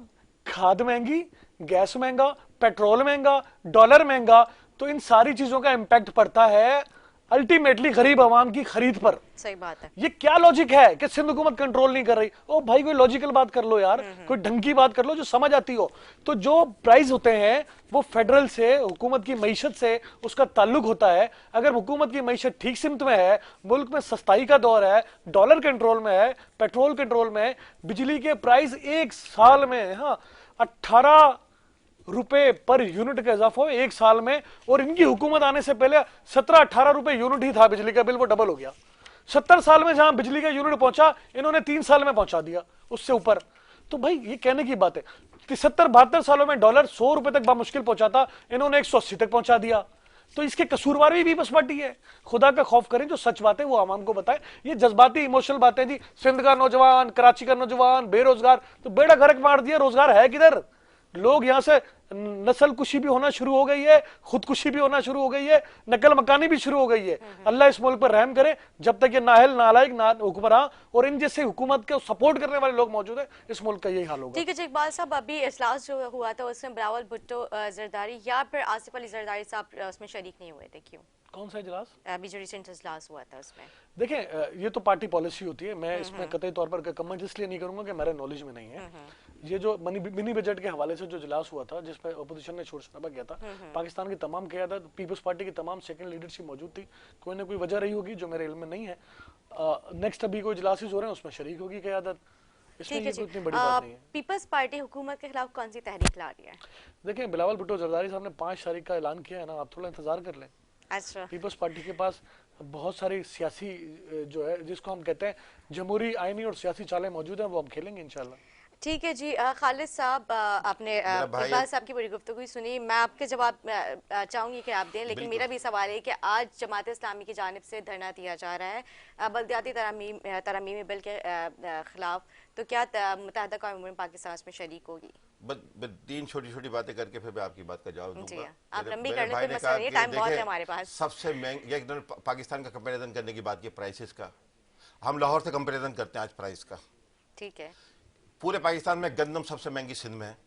खाद महंगी, गैस महंगा, पेट्रोल महंगा, डॉलर महंगा, तो इन सारी चीजों का इंपैक्ट पड़ता है अल्टीमेटली गरीब आवाम की खरीद पर। सही बात है। ये क्या लॉजिक है कि सिंध हुकूमत कंट्रोल नहीं कर रही? ओ भाई कोई लॉजिकल बात कर लो यार, कोई ढंग की बात कर लो जो समझ आती हो। तो जो प्राइस होते हैं वो फेडरल से, हुकूमत की मईशत से उसका ताल्लुक होता है। अगर हुकूमत की मईशत ठीक सिमत में है, मुल्क में सस्ताई का दौर है, डॉलर कंट्रोल में है, पेट्रोल कंट्रोल में है, बिजली के प्राइस एक साल में 18 रुपए पर यूनिट का इजाफा हो एक साल में, और इनकी हुकूमत आने से पहले 17-18 रुपए यूनिट ही था बिजली का बिल, वो डबल हो गया। 70 साल में जहां बिजली का यूनिट पहुंचा, इन्होंने 3 साल में पहुंचा दिया, उससे ऊपर। तो भाई ये कहने की बात है, 70-72 सालों में डॉलर 100 रुपए तक मुश्किल पहुंचा था, इन्होंने 180 तक पहुंचा दिया। तो इसके कसूरवार भी पीपल्स पार्टी है। खुदा का खौफ करें, जो सच बात है वो आवाम को बताएं। ये जज्बाती इमोशनल बातें जी, सिंध का नौजवान, कराची का नौजवान बेरोजगार, तो बेड़ा गर्क मार दिया, रोजगार है किधर? लोग यहां से नस्ल कुशी भी होना शुरू हो गई है, खुदकुशी भी होना शुरू हो गई है, नकल मकानी भी शुरू हो गई है। अल्लाह इस मुल्क पर रहम करे, जब तक ये नाहल नालायक ना हुक्मरान और इन जैसे हुकूमत के सपोर्ट करने वाले लोग मौजूद है, इस मुल्क का यही हाल होगा। ठीक है जी इकबाल साहब, अभी इजलास जो हुआ था उसमें बिलावल भुट्टो जरदारी या फिर आसिफ अली जरदारी साहब उसमें शरीक नहीं हुए थे, क्यों? कौन सा इजलास? अभी जो रिसेंट इजलास हुआ था उसमें। देखें, ये तो पार्टी पॉलिसी होती है, मैं इसमें कतई तौर पर कमेंट इसलिए नहीं करूंगा कि मेरे नॉलेज में नहीं है। ये जो मिनी बजट के हवाले से जो इजलास हुआ था, जिसपे अपोजिशन ने शोर शराबा किया था, पाकिस्तान की तमाम क़यादत, पीपल्स पार्टी की तमाम सेकंड लीडरशिप मौजूद थी। कोई ना कोई वजह रही होगी जो मेरे इल्म में नहीं है। नेक्स्ट अभी कोई इजलास हो रहे हैं, उसमें शरीक होगी क़यादत। इसमें ये इतनी बड़ी बात नहीं है। पीपल्स पार्टी हुकूमत के खिलाफ कौन सी तहरीक ला रही है? देखें, बिलावल भुट्टो जरदारी साहब ने 5 तारीख का ऐलान किया है ना, आप थोड़ा इंतजार कर लें। अच्छा, पीपल्स पार्टी के पास बहुत सारी सियासी जो है, जिसको हम कहते हैं जमहूरी, आईनी और सियासी चालें मौजूद हैं, वो हम खेलेंगे इंशाल्लाह। ठीक है जी। खालिद साहब, आपने इकबाल साहब की बड़ी गुफ्तगू सुनी, मैं आपके जवाब चाहूंगी कि आप दें, लेकिन मेरा भी सवाल है कि आज जमात इस्लामी की जानिब से धरना दिया जा रहा है बल्दियाती तरमीमी बिल के खिलाफ, तो क्या मुत्तहदा कौम पाकिस्तान में शरीक होगी? तीन छोटी छोटी बातें करके फिर मैं आपकी बात का जवाब जी दूंगा। आप लंबी कर लें, मसला नहीं, टाइम बहुत है हमारे पास। सबसे महंगी, एक पाकिस्तान का कंपैरिजन करने की बात की प्राइसेस का, हम लाहौर से कंपैरिजन करते हैं आज प्राइस का। ठीक है, पूरे पाकिस्तान में गंदम सबसे महंगी सिंध में है।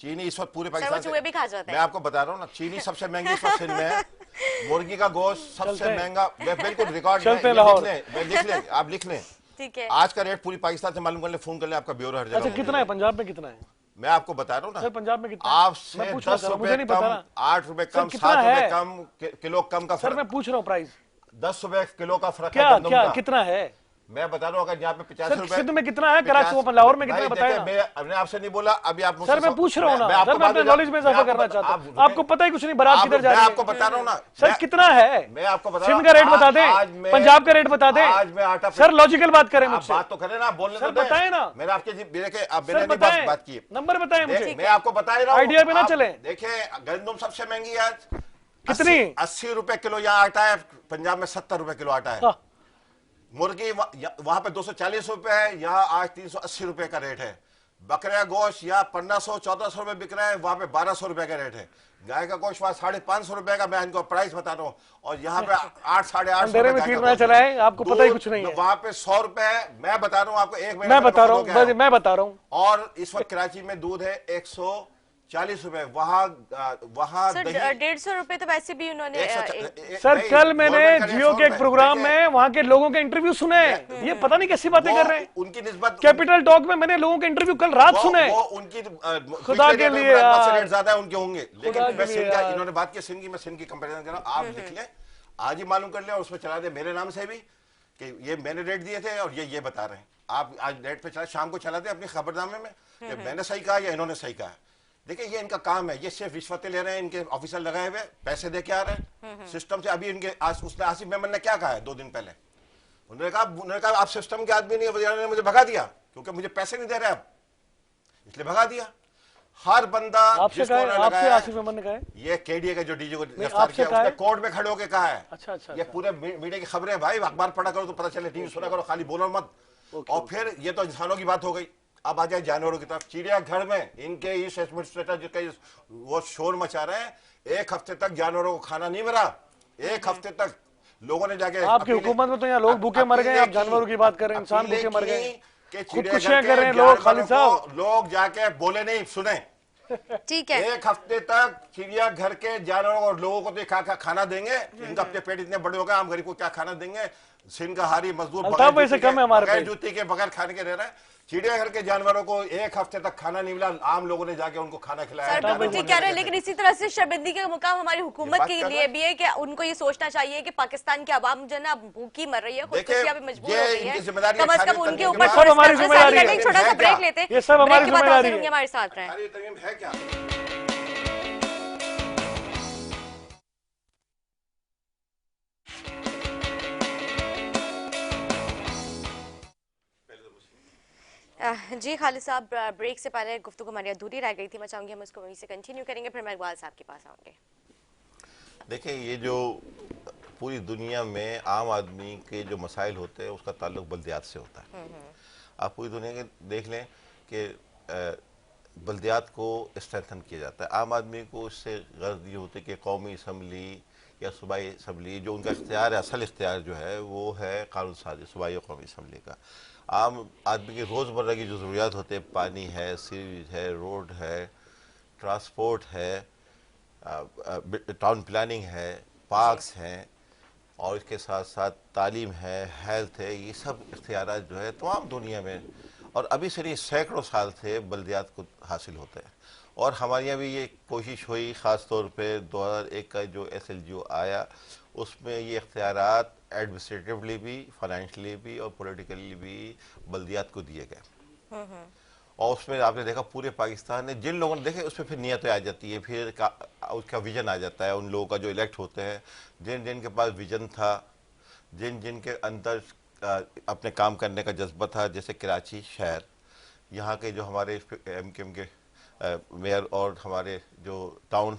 चीनी इस वक्त पूरे पाकिस्तान चूहे भी खा जाते मैं हैं। आपको बता रहा हूँ ना, चीनी सबसे महंगी इस वक्त सिंध में है। मुर्गी का गोश्त सबसे महंगा, बिल्कुल रिकॉर्ड लिख लें, आप लिख लें। ठीक है, आज का रेट पूरी पाकिस्तान से मालूम कर ले, फोन कर ले, आपका ब्यूरो हर जगह। अच्छा, कितना है पंजाब में? कितना है? मैं आपको बता रहा हूँ ना, सर पंजाब में कितना है? आपसे मैं पूछ 10 रहा हूं, रुपए मुझे नहीं कम, पता ना। 8 रुपए सर, कम, कितना 7 रुपए है? कम, किलो कम का सर फर्क। मैं पूछ रहा हूँ प्राइस ₹10 किलो का फर्क है क्या गंदम क्या का। कितना है? मैं बता रहा हूँ, अगर यहाँ पे 50 सर रुपए सिंध में कितना है, कराची में, लाहौर में कितना है, बताया ना। मैंने आपसे नहीं बोला, अभी आप सर मैं पूछ रहा हूँ ना, सर मैं अपने नॉलेज में इजाफा करना चाहता हूँ। आपको पता ही कुछ नहीं, बारात किधर जा रही है। आपको बता रहा हूँ ना सर कितना है? मैं आपको बता सिंध का रेट बता दें, पंजाब का रेट बता दें। आज मैं आटा, सर लॉजिकल बात करें मुझसे। बात तो करें ना, बोलने सर बताए ना। मैंने आपके मैंने बात की, नंबर बताए मुझे, मैं आपको बता रहा हूँ, आइडिया पे ना चले। देखिए गंदम सबसे महंगी है आज, कितनी? 80 रुपए किलो यहाँ आटा है, पंजाब में 70 रुपए किलो आटा है। मुर्गी वहां पे 240 रुपए है, यहाँ आज 380 रुपए का रेट है। बकरे का गोश्त यहाँ 1500-1400 रुपए बिक रहा है, वहां पे 1200 रुपए का रेट है। गाय का गोश्त वहां 550 रुपए का, मैं इनको प्राइस बता रहा हूँ, और यहाँ पे 8-8.5 रुपए चला है, आपको पता ही कुछ नहीं है। वहां पे 100 रुपए है, मैं बता रहा हूँ आपको, एक मैं बता रहा हूँ, मैं बता रहा हूँ। और इस वक्त कराची में दूध है 140 रुपए, वहाँ 150 रुपए तो वैसे भी उन्होंने। सर कल मैंने जियो के एक प्रोग्राम में वहाँ के लोगों के इंटरव्यू सुने, ये पता नहीं कैसी बातें कर रहे हैं। उनकी निस्बत कैपिटल टॉक में मैंने लोगों के इंटरव्यू कल रात सुने। वो उनकी खुदा के लिए रेट ज्यादा उनके होंगे, लेकिन मैं सिंध का, इन्होंने बात की सिंध की, मैं सिंध की कंपैरिजन कर रहा हूँ, आप लिख लें, आज ही मालूम कर लें, और उसमें चला दे मेरे नाम से भी कि ये मैंने रेट दिए थे और ये बता रहे हैं। आप आज रेट पे चला, शाम को चला दे अपनी खबरनामे में कि मैंने सही कहा या इन्होंने सही कहा। देखिए ये इनका काम है, ये सिर्फ रिश्वतें ले रहे हैं, इनके ऑफिसर लगाए हुए पैसे दे के आ रहे हैं सिस्टम से। अभी इनके उसने आसिफ मेमन ने क्या कहा है 2 दिन पहले, उन्होंने कहा आप सिस्टम के आदमी नहीं है, वज़ीर ने मुझे भगा दिया क्योंकि मुझे पैसे नहीं दे रहे आप, इसलिए भगा दिया। हर बंदा आपसे आसिफ मेमन ने कहा है, ये केडीए का जो डीजी को गिरफ्तार किया, उसने कोर्ट में खड़े होकर कहा है। अच्छा, ये पूरे मीडिया की खबरें भाई, अखबार पढ़ा करो तो पता चले, टीवी सुना करो, खाली बोलो मत। और फिर ये तो इंसानों की बात हो गई, अब आ जाए जानवरों की तरफ। चिड़ियाघर में इनके इस एडमिनिस्ट्रेटर जिसका वो शोर मचा रहे हैं, 1 हफ्ते तक जानवरों को खाना नहीं मिला, 1 हफ्ते तक लोगों ने जाके, आपकी हुकूमत में तो यहाँ लोग भूखे मर गए, आप जानवरों की बात कर रहे हैं, इंसान भूखे मर गए, खुदकुशियां कर रहे हैं लोग। खालिद साहब, लोग जाके बोले नहीं, सुने, ठीक है, 1 हफ्ते तक चिड़ियाघर के जानवरों और लोगों को तो खाना देंगे, इनका अपने पेट इतने बड़े हो गए, हम गरीब को क्या खाना देंगे। सिंध का हारी मजदूर बगैर जूती के, बगैर खाने के रह रहे हैं। चिड़ियाघर के जानवरों को 1 हफ्ते तक खाना नहीं मिला, आम लोगों ने जाके उनको खाना खिलाया। सर बिल्कुल ठीक कह रहे हैं, लेकिन इसी तरह से शर्मिंदगी का मुकाम हमारी हुकूमत के लिए भी है कि उनको ये सोचना चाहिए कि पाकिस्तान की आवाम जो ना भूखी मर रही है, खुदकुशियां भी मजबूर हो गई है, कम से कम उनके ऊपर छोटा सा ब्रेक लेते हैं, ब्रेक के बाद हमारे साथ रहें। जी खालिद साहब, ब्रेक से पहले गुफ्तगू हमारी अधूरी रह गई थी, मैं चाहूँगी हम उसको वहीं से कंटिन्यू करेंगे, फिर मैं इकबाल साहब के पास आऊँगी। देखिए, ये जो पूरी दुनिया में आम आदमी के जो मसाइल होते हैं उसका ताल्लुक बल्दियात से होता है। आप पूरी दुनिया के देख लें कि बल्दियात को स्ट्रेंथन किया जाता है। आम आदमी को इससे गर्ज ये होती है कि कौमी असम्बली या सूबाई असम्बली जो उनका इख्तियार है, असल इख्तियार जो है वो है कानून साजी सूबाई और कौमी असम्बली का। आम आदमी की रोज़मर्रा की जो ज़रूरियात होते हैं, पानी है, सीवरेज है, रोड है, ट्रांसपोर्ट है, टाउन प्लानिंग है, पार्क्स हैं, और इसके साथ साथ तालीम है, हेल्थ है, ये सब इख्तियारात जो है तमाम दुनिया में और अभी से नहीं सैकड़ों साल से बल्दियात को हासिल होते हैं। और हमारे यहाँ भी ये कोशिश हुई, ख़ास तौर पे 2001 का जो SLGO आया उसमें ये इख्तियारात एडमिनिस्ट्रेटिवली भी, फाइनेंशली भी और पॉलिटिकली भी बल्दियात को दिए गए। और उसमें आपने देखा पूरे पाकिस्तान ने जिन लोगों ने देखे उसमें फिर नियतें आ जाती है, फिर उसका विजन आ जाता है। उन लोगों का जो इलेक्ट होते हैं, जिन जिन के पास विजन था, जिन जिन के अंदर अपने काम करने का जज्बा था, जैसे कराची शहर, यहाँ के जो हमारे MKM के मेयर और हमारे जो टाउन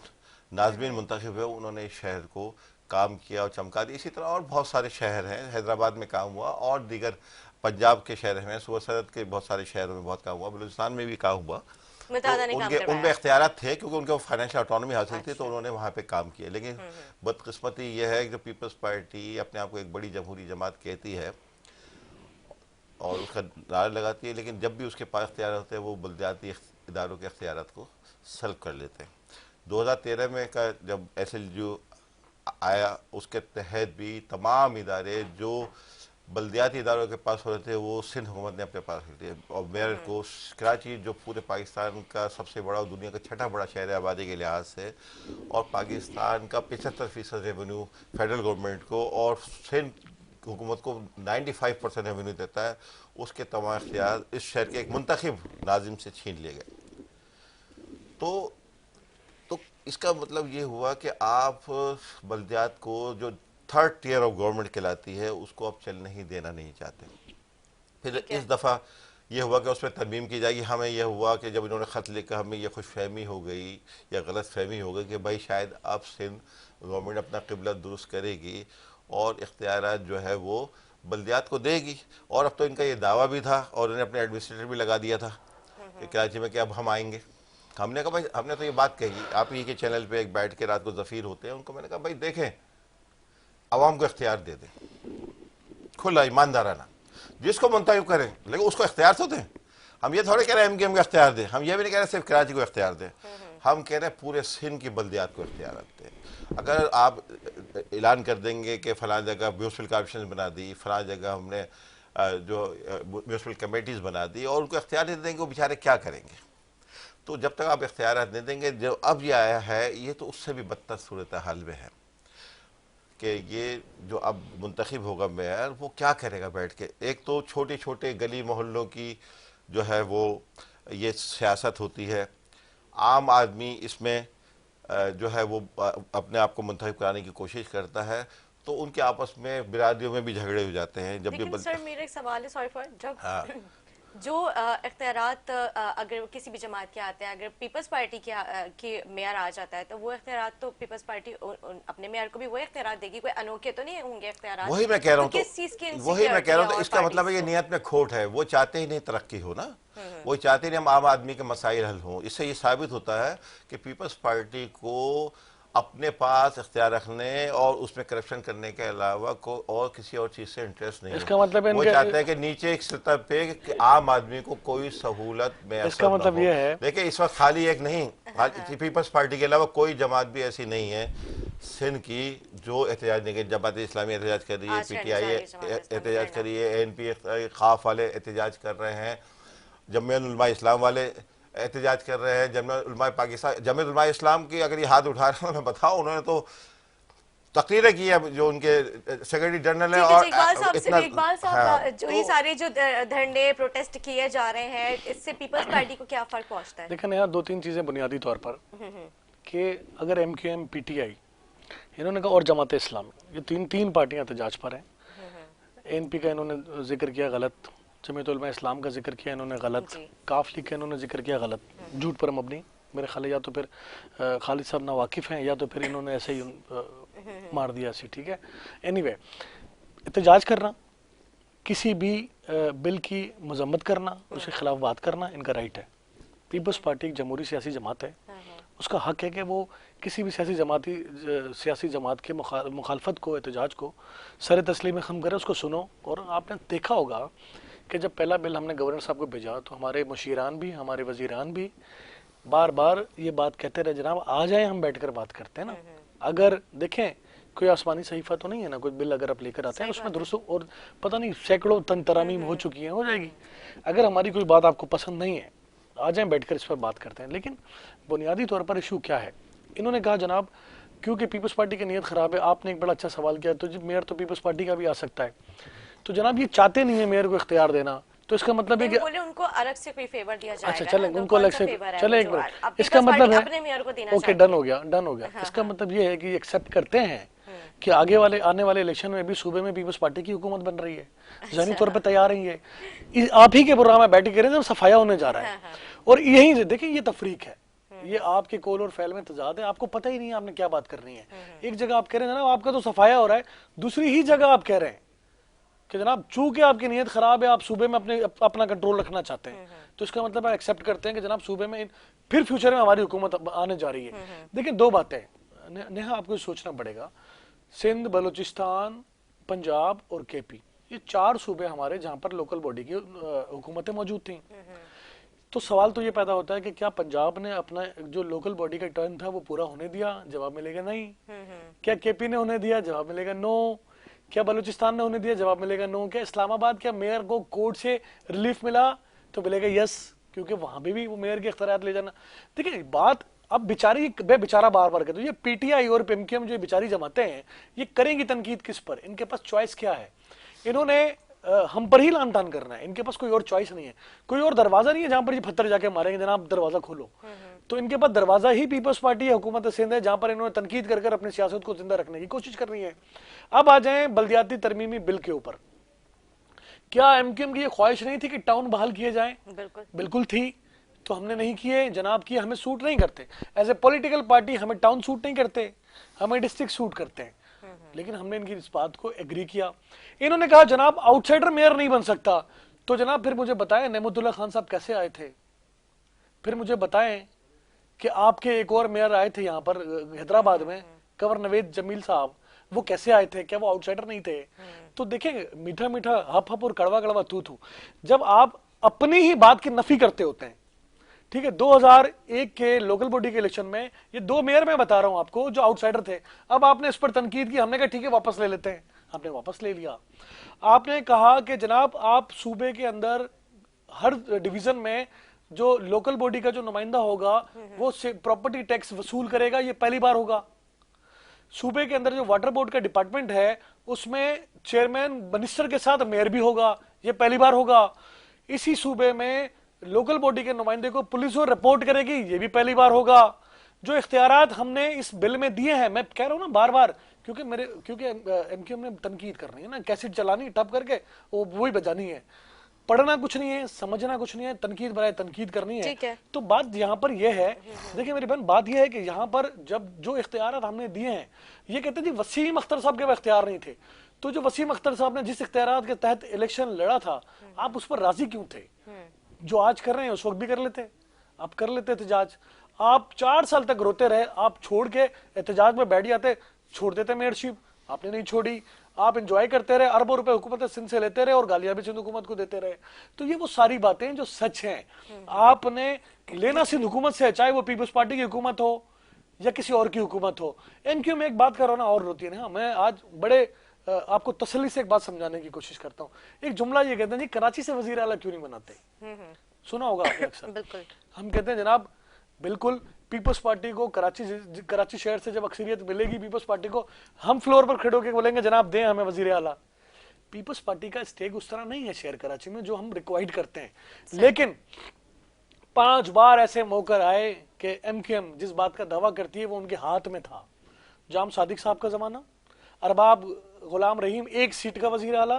नाज़मीन मुंतखब है, उन्होंने इस शहर को काम किया और चमका दिया। इसी तरह और बहुत सारे शहर हैं, हैदराबाद में काम हुआ और दीगर पंजाब के शहर में, सूबा सरहद के बहुत सारे शहरों में बहुत काम हुआ, बलूचिस्तान में भी काम हुआ। तो मुतादा ने काम उनके करवाया। उनमें इख्तियारात थे क्योंकि उनको फाइनेंशियल ऑटोनॉमी हासिल थी, तो अच्छा। उन्होंने वहाँ पे काम किया। लेकिन बदकिस्मती यह है कि जो पीपल्स पार्टी अपने आप को एक बड़ी जमहूरी जमात कहती है और उसका नारा लगाती है, लेकिन जब भी उसके पास इख्तियार होते हैं वो बल्दियाती इदारों के इख्तियारात को सल्ब कर लेते हैं। 2013 में का जब SLGO आया, उसके तहत भी तमाम इदारे जो बल्दियाती इदारों के पास होते थे वो सिंध हुकूमत ने अपने पास रख लिए। और मेयर को कराची जो पूरे पाकिस्तान का सबसे बड़ा और दुनिया का छठा बड़ा शहर है आबादी के लिहाज से, और पाकिस्तान का 75% रेवेन्यू फेडरल गवर्नमेंट को और सिंध हुकूमत को 95% रेवेन्यू देता है, उसके तमाम इख्तियार इस शहर के एक मुंतखब नाजिम से छीन लिए गए। तो इसका मतलब ये हुआ कि आप बल्दियात को जो थर्ड टियर ऑफ गवर्नमेंट कहलाती है उसको आप चलने ही देना नहीं चाहते। फिर ठीक है। इस दफ़ा ये हुआ कि उस पर तरमीम की जाएगी। हमें यह हुआ कि जब इन्होंने ख़त लिखा हमें यह खुशफहमी हो गई या गलत फहमी हो गई कि भाई शायद अब सिंध गवर्नमेंट अपना किबला दुरुस्त करेगी और इख्तियारात जो है वो बल्दियात को देगी। और अब तो इनका ये दावा भी था और इन्होंने अपने एडमिनिस्ट्रेटर भी लगा दिया था कि कराची में कि अब हम आएंगे। हमने कहा भाई, हमने तो ये बात कही, आप ही के चैनल पे एक बैठ के रात को ज़फ़ीर होते हैं, उनको मैंने कहा भाई देखें, आवाम को इख्तियार दे दें खुला ईमानदाराना, जिसको मुंतखब करें, लेकिन उसको इख्तियार तो दें। हम ये थोड़े कह रहे हैं MKM का इख्तियार दें, हम ये भी नहीं कह रहे सिर्फ कराची को इख्तियार दें, हम कह रहे हैं पूरे सिंध की बल्दियात को इख्तियार दें। अगर आप ऐलान कर देंगे कि फ़लाँ जगह म्यूनसिपल कॉर्पोरेशन बना दी, फ़लाँ जगह हमने जो म्यूनसिपल कमेटीज़ बना दी, और उनको इख्तियार नहीं देंगे, वो बेचारे क्या करेंगे? तो जब तक आप इख्तियार नहीं देंगे, जो अब ये आया है ये तो उससे भी बदतर सूरत हाल में है कि ये जो अब मुंतखब होगा मेयर, वो क्या करेगा बैठ के। एक तो छोटे छोटे गली मोहल्लों की जो है वो ये सियासत होती है, आम आदमी इसमें जो है वो अपने आप को मुंतखब कराने की कोशिश करता है, तो उनके आपस में बिरादरियों में भी झगड़े हो जाते हैं। जब लेकिन सर मेरा एक सवाल है, सॉरी फॉर, जब हाँ, जो इख्तियारात अगर किसी भी जमात के आते हैं, अगर पीपल्स पार्टी के मेयर आ जाता है तो वो इख्तियारात तो पीपल्स पार्टी अपने मेयर को भी वो इख्तियारात देगी, कोई अनोखे तो नहीं होंगे इख्तियारात। वही मैं कह रहा हूँ, तो किस चीज की वही मैं कह रहा हूँ, तो insecurity इसका और मतलब है ये parties को? नियत में खोट है। वो चाहते ही नहीं तरक्की हो ना, वो चाहते नहीं हम आम आदमी के मसाइल हल हों। इससे ये साबित होता है कि पीपल्स पार्टी को अपने पास इख्तियार रखने और उसमें करप्शन करने के अलावा को और किसी और चीज़ से इंटरेस्ट नहीं इसका है। मतलब वो इनका चाहते हैं कि नीचे एक सतह पे कि आम आदमी को कोई सहूलत इसका मैसर न मतलब हो। ये है, देखिए इस वक्त खाली एक नहीं, पीपल्स पार्टी के अलावा कोई जमात भी ऐसी नहीं है सिंध की जो एहतजाज नहीं करी। जमात इस्लामी एहतजाज कर रही है, आज का PTI इंतजारी जमात इस्लामी एहतजाज करना। कर रही है, ANP खाफ वाले एहतजाज कर रहे हैं, जमीयत उलमा इस्लाम वाले एहतजाज कर रहे हैं, जमीयत उलमा पाकिस्तान, जमीयत उलमा इस्लाम की अगर ये हाथ उठा रहे हैं, मैं बताऊं, उन्होंने तो तकरीरें की है जो उनके सेक्रेटरी जनरल है। ठीक है और जी, इकबाल साहब से इतना भी, इकबाल साहब हाँ, जो ये सारे जो धरने प्रोटेस्ट किए जा रहे हैं, इससे पीपल्स पार्टी को क्या फर्क पहुंचता है? देखा ना यार, दो तीन चीजें बुनियादी तौर पर कि अगर MKM PTI इन्होंने कहा और जमात इस्लामी, ये तीन पार्टियां एहतजाज पर हैं। ANP का इन्होंने जिक्र किया गलत, जमीयत उलमा इस्लाम का जिक्र किया इन्होंने गलत, जी। काफ लिख के इन्होंने जिक्र किया गलत, झूठ पर मबनी। मेरे ख्याल है या तो फिर खालिद साहब ना वाकिफ हैं या तो फिर इन्होंने ऐसे ही मार दिया ऐसे, ठीक है। एनीवे, एहतजाज करना, किसी भी बिल की मजम्मत करना, उसके खिलाफ बात करना इनका राइट है। पीपल्स पार्टी एक जमहूरी सियासी जमात है, उसका हक है कि वो किसी भी सियासी जमात के मुखालफत को, एहतजाज को सर तस्लीम में खम करे, उसको सुनो। और आपने देखा होगा कि जब पहला बिल हमने गवर्नर साहब को भेजा तो हमारे मुशीरान भी, हमारे वजीरान भी बार बार ये बात कहते रहे, जनाब आ जाए हम बैठकर बात करते हैं ना। अगर देखें कोई आसमानी सहीफा तो नहीं है ना, कोई बिल अगर आप लेकर आते हैं उसमें दुरुस्त और पता नहीं सैकड़ों तरामीम हो चुकी हैं, हो जाएगी। अगर हमारी कोई बात आपको पसंद नहीं है, आ जाएं बैठकर इस पर बात करते हैं। लेकिन बुनियादी तौर पर इशू क्या है, इन्होंने कहा जनाब क्योंकि पीपल्स पार्टी की नीयत खराब है। आपने एक बड़ा अच्छा सवाल किया, तो मेयर तो पीपल्स पार्टी का भी आ सकता है, तो जनाब ये चाहते नहीं है मेयर को इख्तियार देना, तो इसका मतलब है कि बोले उनको अलग से कोई फेवर दिया जाएगा। अच्छा चलें, तो उनको कौन अलग सा से फेवर है चले वो एक जो मिनट, अब इसका पीपल्स मतलब पार्टी अपने है मेयर को देना ओके, चाहती डन है। हो गया, डन हो गया। इसका मतलब ये है कि एक्सेप्ट करते हैं कि आने वाले इलेक्शन में भी सूबे में पीपल्स पार्टी की हुकूमत बन रही है, ज़हनी तौर पे तैयार है। ये आप ही के प्रोग्राम में बैठ के जब सफाया होने जा रहा है, और यहीं से देखिए ये तफरीक है, ये आपके कौल और फैल में तजाद है, आपको पता ही नहीं है आपने क्या बात करनी है। एक जगह आप कह रहे हैं ना आपका तो सफाया हो रहा है, दूसरी ही जगह आप कह रहे हैं कि जनाब चूंकि आपकी नीयत खराब है, आप सूबे में अपना कंट्रोल रखना चाहते हैं, तो इसका मतलब आप एक्सेप्ट करते हैं कि जनाब सूबे में फिर फ्यूचर में हमारी हुकूमत आने जा रही है। देखिए दो बातें नेहा आपको सोचना पड़ेगा, सिंध, बलूचिस्तान, पंजाब और केपी, ये 4 सूबे हमारे जहां पर लोकल बॉडी की हुकूमतें मौजूद थी। तो सवाल तो ये पैदा होता है कि क्या पंजाब ने अपना जो लोकल बॉडी का टर्न था वो पूरा होने दिया? जवाब मिलेगा नहीं। क्या केपी ने होने दिया? जवाब मिलेगा नो। क्या बलूचिस्तान ने होने दिया? जवाब मिलेगा नो। क्या इस्लामाबाद, क्या मेयर को कोर्ट से रिलीफ मिला? तो मिलेगा यस, क्योंकि वहां पे भी वो मेयर के इख्तियारात ले जाना। देखिए बात अब बेचारा बार बार कहते ये पीटीआई और पीएमकेएम जो बेचारी जमाते हैं, ये करेंगी तनकीद किस पर? इनके पास चॉइस क्या है? इन्होंने हम पर ही लान तान करना है, इनके पास कोई और चॉइस नहीं है, कोई और दरवाजा नहीं है जहां पर ये पत्थर जाके मारेंगे जनाब दरवाजा खोलो। तो इनके पास दरवाजा ही पीपल्स पार्टी है, हुकूमत सिंध है, जहां पर इन्होंने तनकीद कर अपनी सियासत को जिंदा रखने की कोशिश कर रही है। अब आ जाए बल्दियाती तरमीमी बिल के ऊपर। क्या एमक्यूएम की ये ख्वाहिश नहीं थी कि टाउन बहाल किए जाए? बिल्कुल थी, तो हमने नहीं किए जनाब, किए, हमें सूट नहीं करते। एज ए पॉलिटिकल पार्टी हमें टाउन सूट नहीं करते, हमें डिस्ट्रिक्ट सूट करते हैं। लेकिन हमने इनकी इस बात को एग्री किया। इन्होंने कहा जनाब आउटसाइडर मेयर नहीं बन सकता, तो जनाब फिर मुझे बताएं नेमतुल्लाह खान साहब कैसे आए थे? फिर मुझे बताएं कि आपके एक और मेयर आए थे यहाँ पर हैदराबाद में, कंवर नवेद जमील साहब, वो कैसे आए थे? क्या वो आउटसाइडर नहीं थे? तो देखें मीठा मीठा हप हप और कड़वा कड़वा तू तू, जब आप अपनी ही बात की नफी करते होते हैं। ठीक है, 2001 के लोकल बॉडी के इलेक्शन में ये 2 मेयर मैं बता रहा हूं आपको जो आउटसाइडर थे। अब आपने इस पर तनकीद की, हमने कहा ठीक है वापस ले लेते हैं, आपने वापस ले लिया। आपने कहा कि जनाब आप सूबे के अंदर हर डिवीजन में जो लोकल बॉडी का जो नुमाइंदा होगा वो प्रॉपर्टी टैक्स वसूल करेगा, ये पहली बार होगा। सूबे के अंदर जो वाटर बोर्ड का डिपार्टमेंट है उसमें चेयरमैन मिनिस्टर के साथ मेयर भी होगा, ये पहली बार होगा। इसी सूबे में लोकल बॉडी के नुमाइंदे को पुलिस और रिपोर्ट करेगी, ये भी पहली बार होगा। जो इख्तियारात हमने इस बिल में दिए हैं, मैं कह रहा हूं ना बार बार, क्योंकि एमक्यूएम ने तनकीद करनी है ना, कैसेट चलानी टप करके वो ही बजानी है, पढ़ना कुछ नहीं है, समझना कुछ नहीं है, तनकीद बनाए तनकीद करनी है। तो बात यहाँ पर यह है, देखिए मेरी बहन, बात यह है कि यहाँ पर जब जो इख्तियारात हमने दिए हैं, ये कहते थे वसीम अख्तर साहब के इख्तियार नहीं थे, तो जो वसीम अख्तर साहब ने जिस इख्तियारात के तहत इलेक्शन लड़ा था, आप उस पर राजी क्यों थे? जो आज कर रहे हैं उस वक्त भी कर लेते, आप कर लेते एहतजाज। आप 4 साल तक रोते रहे, आप छोड़ के एहतजाज में बैठ जाते, छोड़ देते मेयरशिप, आपने नहीं छोड़ी। आप एंजॉय करते रहे, अरबों रुपए हुकूमत सिंध से लेते रहे और गालियां भी सिंध हुकूमत को देते रहे। तो ये वो सारी बातें जो सच हैं, आपने लेना सिंध हुकूमत से, चाहे वो पीपल्स पार्टी की हुकूमत हो या किसी और की हुकूमत हो। एमक्यू में एक बात करो ना और रोती है ना, मैं आज बड़े आपको तसल्ली से एक बात समझाने की कोशिश करता हूँ। एक जुमला ये कहते हैं जी कराची से वजीर आला क्यों नहीं बनाते? सुना होगा आपने अक्सर। बिल्कुल। हम कहते हैं जनाब बिल्कुल पीपल्स पार्टी को कराची शहर से जब अक्सरियत मिलेगी पीपल्स पार्टी को, हम फ्लोर पर खड़े होकर बोलेंगे जनाब दें हमें वजीर आला। पीपल्स पार्टी का स्टेक उस तरह नहीं है शहर कराची में जो हम रिक्वाइर्ड करते हैं। लेकिन 5 बार ऐसे मौके आए कि एमक्यूएम जिस बात का दावा करती है वो उनके हाथ में था। जाम सादिक साहब का जमाना, अरबाब गुलाम रहीम 1 सीट का वजीर आला,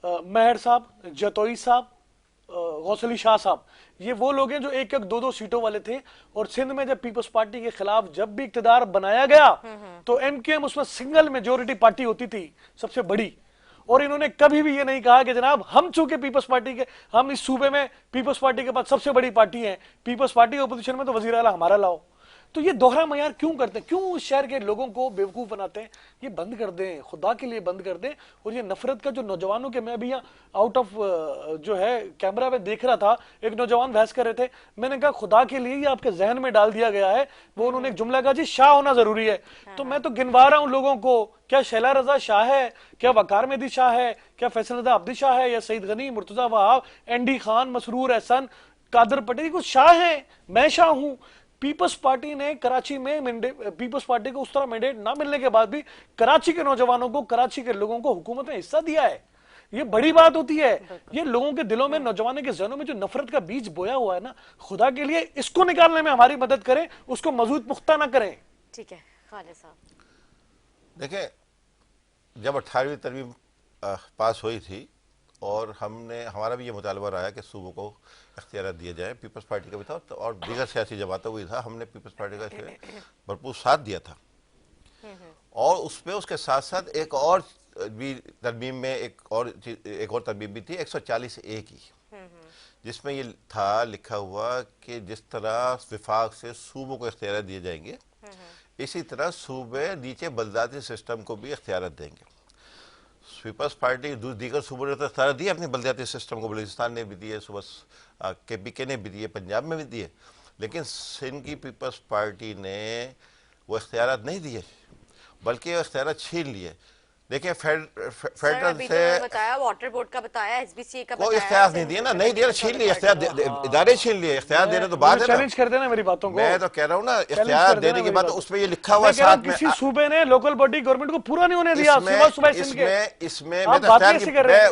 मेहर साहब, जतोई साहब, गौस अली शाह साहब, ये वो लोग हैं जो एक एक दो दो सीटों वाले थे। और सिंध में जब पीपल्स पार्टी के खिलाफ जब भी इक्तदार बनाया गया तो एमकेएम उसमें सिंगल मेजोरिटी पार्टी होती थी, सबसे बड़ी। और इन्होंने कभी भी ये नहीं कहा कि जनाब हम चूंकि पीपल्स पार्टी के, हम इस सूबे में पीपल्स पार्टी के पास सबसे बड़ी पार्टी है, पीपल्स पार्टी ऑपोजिशन में तो वजीर आला हमारा लाओ। तो ये दोहरा मयार क्यों करते हैं, क्यों उस शहर के लोगों को बेवकूफ बनाते हैं? ये बंद कर दें, खुदा के लिए बंद कर दें। और ये नफरत का जो नौजवानों के, मैं भी यहाँ आउट ऑफ जो है कैमरा में देख रहा था, एक नौजवान बहस कर रहे थे, मैंने कहा खुदा के लिए ये आपके जहन में डाल दिया गया है। वो उन्होंने एक जुमला कहा जी शाह होना जरूरी है। तो मैं तो गिनवा रहा हूं लोगों को, क्या शैला रजा शाह है, क्या वकार मेहदी शाह है, क्या फैसल रजा अब्दी शाह है, या सईद गनी, मुर्तजा वहाब, एनडी खान, मसरूर एहसन, कादर पटेल, कुछ शाह है, मैं शाह हूं। पीपल्स पार्टी ने कराची में पीपल्स पार्टी को उस तरह मैंडेट ना मिलने के बाद भी कराची के नौजवानों को, कराची के लोगों को हुकूमत में हिस्सा दिया है। ये बड़ी बात होती है। ये लोगों के दिलों में, नौजवानों के जहनों में जो नफरत का बीज बोया हुआ है ना, खुदा के लिए इसको निकालने में हमारी मदद करें, उसको मजबूत पुख्ता ना करें। ठीक है खालिद साहब। देखिए, जब 18वीं तरमीम पास हुई थी और हमारा भी ये मुतालबा रहा कि सूबों को इख्तियार दिए जाए, पीपल्स पार्टी का भी था और दीगर सियासी जमातों को भी था, हमने पीपल्स पार्टी का भरपूर साथ दिया था। और उसमें उसके साथ साथ एक और भी तरमीम में एक और तरमीम भी थी 140A की, जिसमें ये था लिखा हुआ कि जिस तरह विफाक से सूबों को इख्तियार दिए जाएंगे, इसी तरह सूबे नीचे बलदाती सिस्टम को भी इख्तियार देंगे। पीपल्स पार्टी दीगर सूबों ने तो इख्तियार दिए अपने बलदियाती सिस्टम को, बलूचिस्तान ने भी दिए, सुबह KPK ने भी दिए, पंजाब में भी दिए, लेकिन सिंध की पीपल्स पार्टी ने वो इख्तियार नहीं दिए, बल्कि वो इख्तियार छीन लिए। देखिए, फेडरल से बताया, वाटर बोर्ड का बताया, SBCA का कोई बताया, इख्तियार नहीं दिया ना, नहीं दिया, छीन लिए इख्तियार, इदारे छीन लिए। इख्तियार देने तो बात है ना, चैलेंज कर देना मेरी बातों को। मैं तो कह रहा हूँ ना, इख्तियार देने के बाद उसमें ये लिखा हुआ साथ में, किसी सूबे ने लोकल बॉडी गवर्नमेंट को पूरा नहीं होने दिया। इसमें मैं तो इख्तियार की,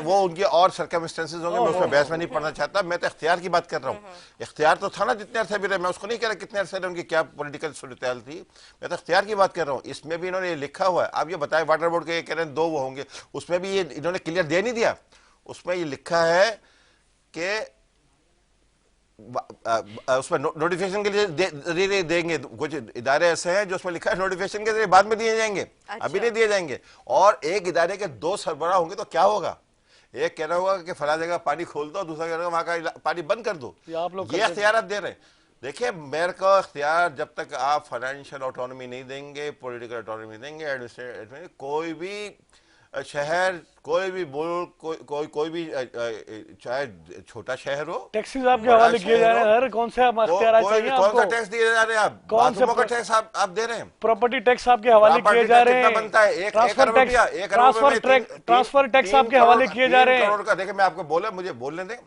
वो उनके और सर्कमस्टेंसेस होंगे, मैं उसमें बहस में नहीं पढ़ना चाहता, मैं तो इख्तियार की बात कर रहा हूँ। इख्तियार तो था ना जितने अरसे भी रहे, मैं उसको नहीं कह रहा कितने अरसे रहे, उनकी क्या पॉलिटिकल सूरत-ए-हाल थी, मैं तो इख्तियार की बात कर रहा हूँ। इसमें भी इन्होंने लिखा हुआ है। आप ये बताएं, वाटर बोर्ड के कह रहे हैं 2 वो होंगे, उसमें भी ये इन्होंने क्लियर दे नहीं दिया। उसमें ये लिखा है कि उसमें नोटिफिकेशन के लिए देंगे। कुछ इदारे ऐसे हैं जो उसमें लिखा है नोटिफिकेशन के जरिए बाद में दिए जाएंगे, अभी नहीं दिए जाएंगे। और एक इदारे के 2 सरबराह होंगे तो क्या होगा, एक कह रहा होगा कि फला जगह पानी खोल दो, दूसरा कह रहा होगा वहां का पानी बंद कर दो। ये इख्तियार दे रहे हैं। देखिए, मेयर का इख्तियार, जब तक आप फाइनेंशियल ऑटोनॉमी नहीं देंगे, पॉलिटिकल ऑटोनॉमी देंगे, एडमिनिस्ट्रेटिव, कोई भी शहर, कोई भी मुल्क, कोई भी चाहे छोटा शहर हो, टैक्सेस आपके हवाले किए जा रहे हैं। हर कौन से इख्तियार चाहिए आपको? कौन सा टैक्स दिए जा रहे हैं आप? कौन सा टैक्स आप दे रहे हैं? प्रॉपर्टी टैक्स आपके हवाले किए जा रहे हैं। बनता है ट्रांसफर टैक्स आपके हवाले किए जा रहे हैं। करोड़ का। देखिए, मैं आपको मुझे बोलने दें,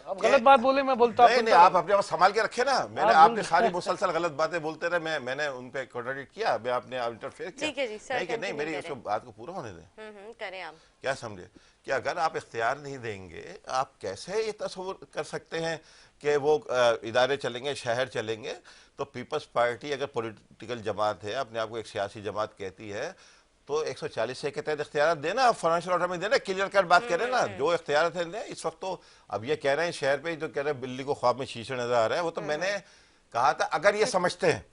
अब गलत बात बोले मैं बोलता नहीं, आप अपने पास संभाल के रखे ना। आपने सारी मुसलसल गलत बातें बोलते रहे, मैंने उन पे कॉन्ट्राडिक्ट किया, आपने इंटरफेयर किया। ठीक है जी सर, नहीं, मेरी उसको बात को पूरा होने दें। करें आप। क्या समझे कि अगर आप इख्तियार नहीं देंगे, आप कैसे ये तस्वुर कर सकते हैं कि वो इदारे चलेंगे, शहर चलेंगे? तो पीपल्स पार्टी अगर पॉलिटिकल जमात है, अपने आप को एक सियासी जमात कहती है, तो 140A के तहत इख्तियार देना, फाइनेंशियल ऑटोनॉमी देना, क्लियर कट बात करें ना। जो इख्तियार थे इस वक्त, तो अब ये कह रहे हैं शहर पे जो कह रहे हैं बिल्ली को ख्वाब में शीशे नजर आ रहा है, वो तो मैंने कहा था अगर ये समझते हैं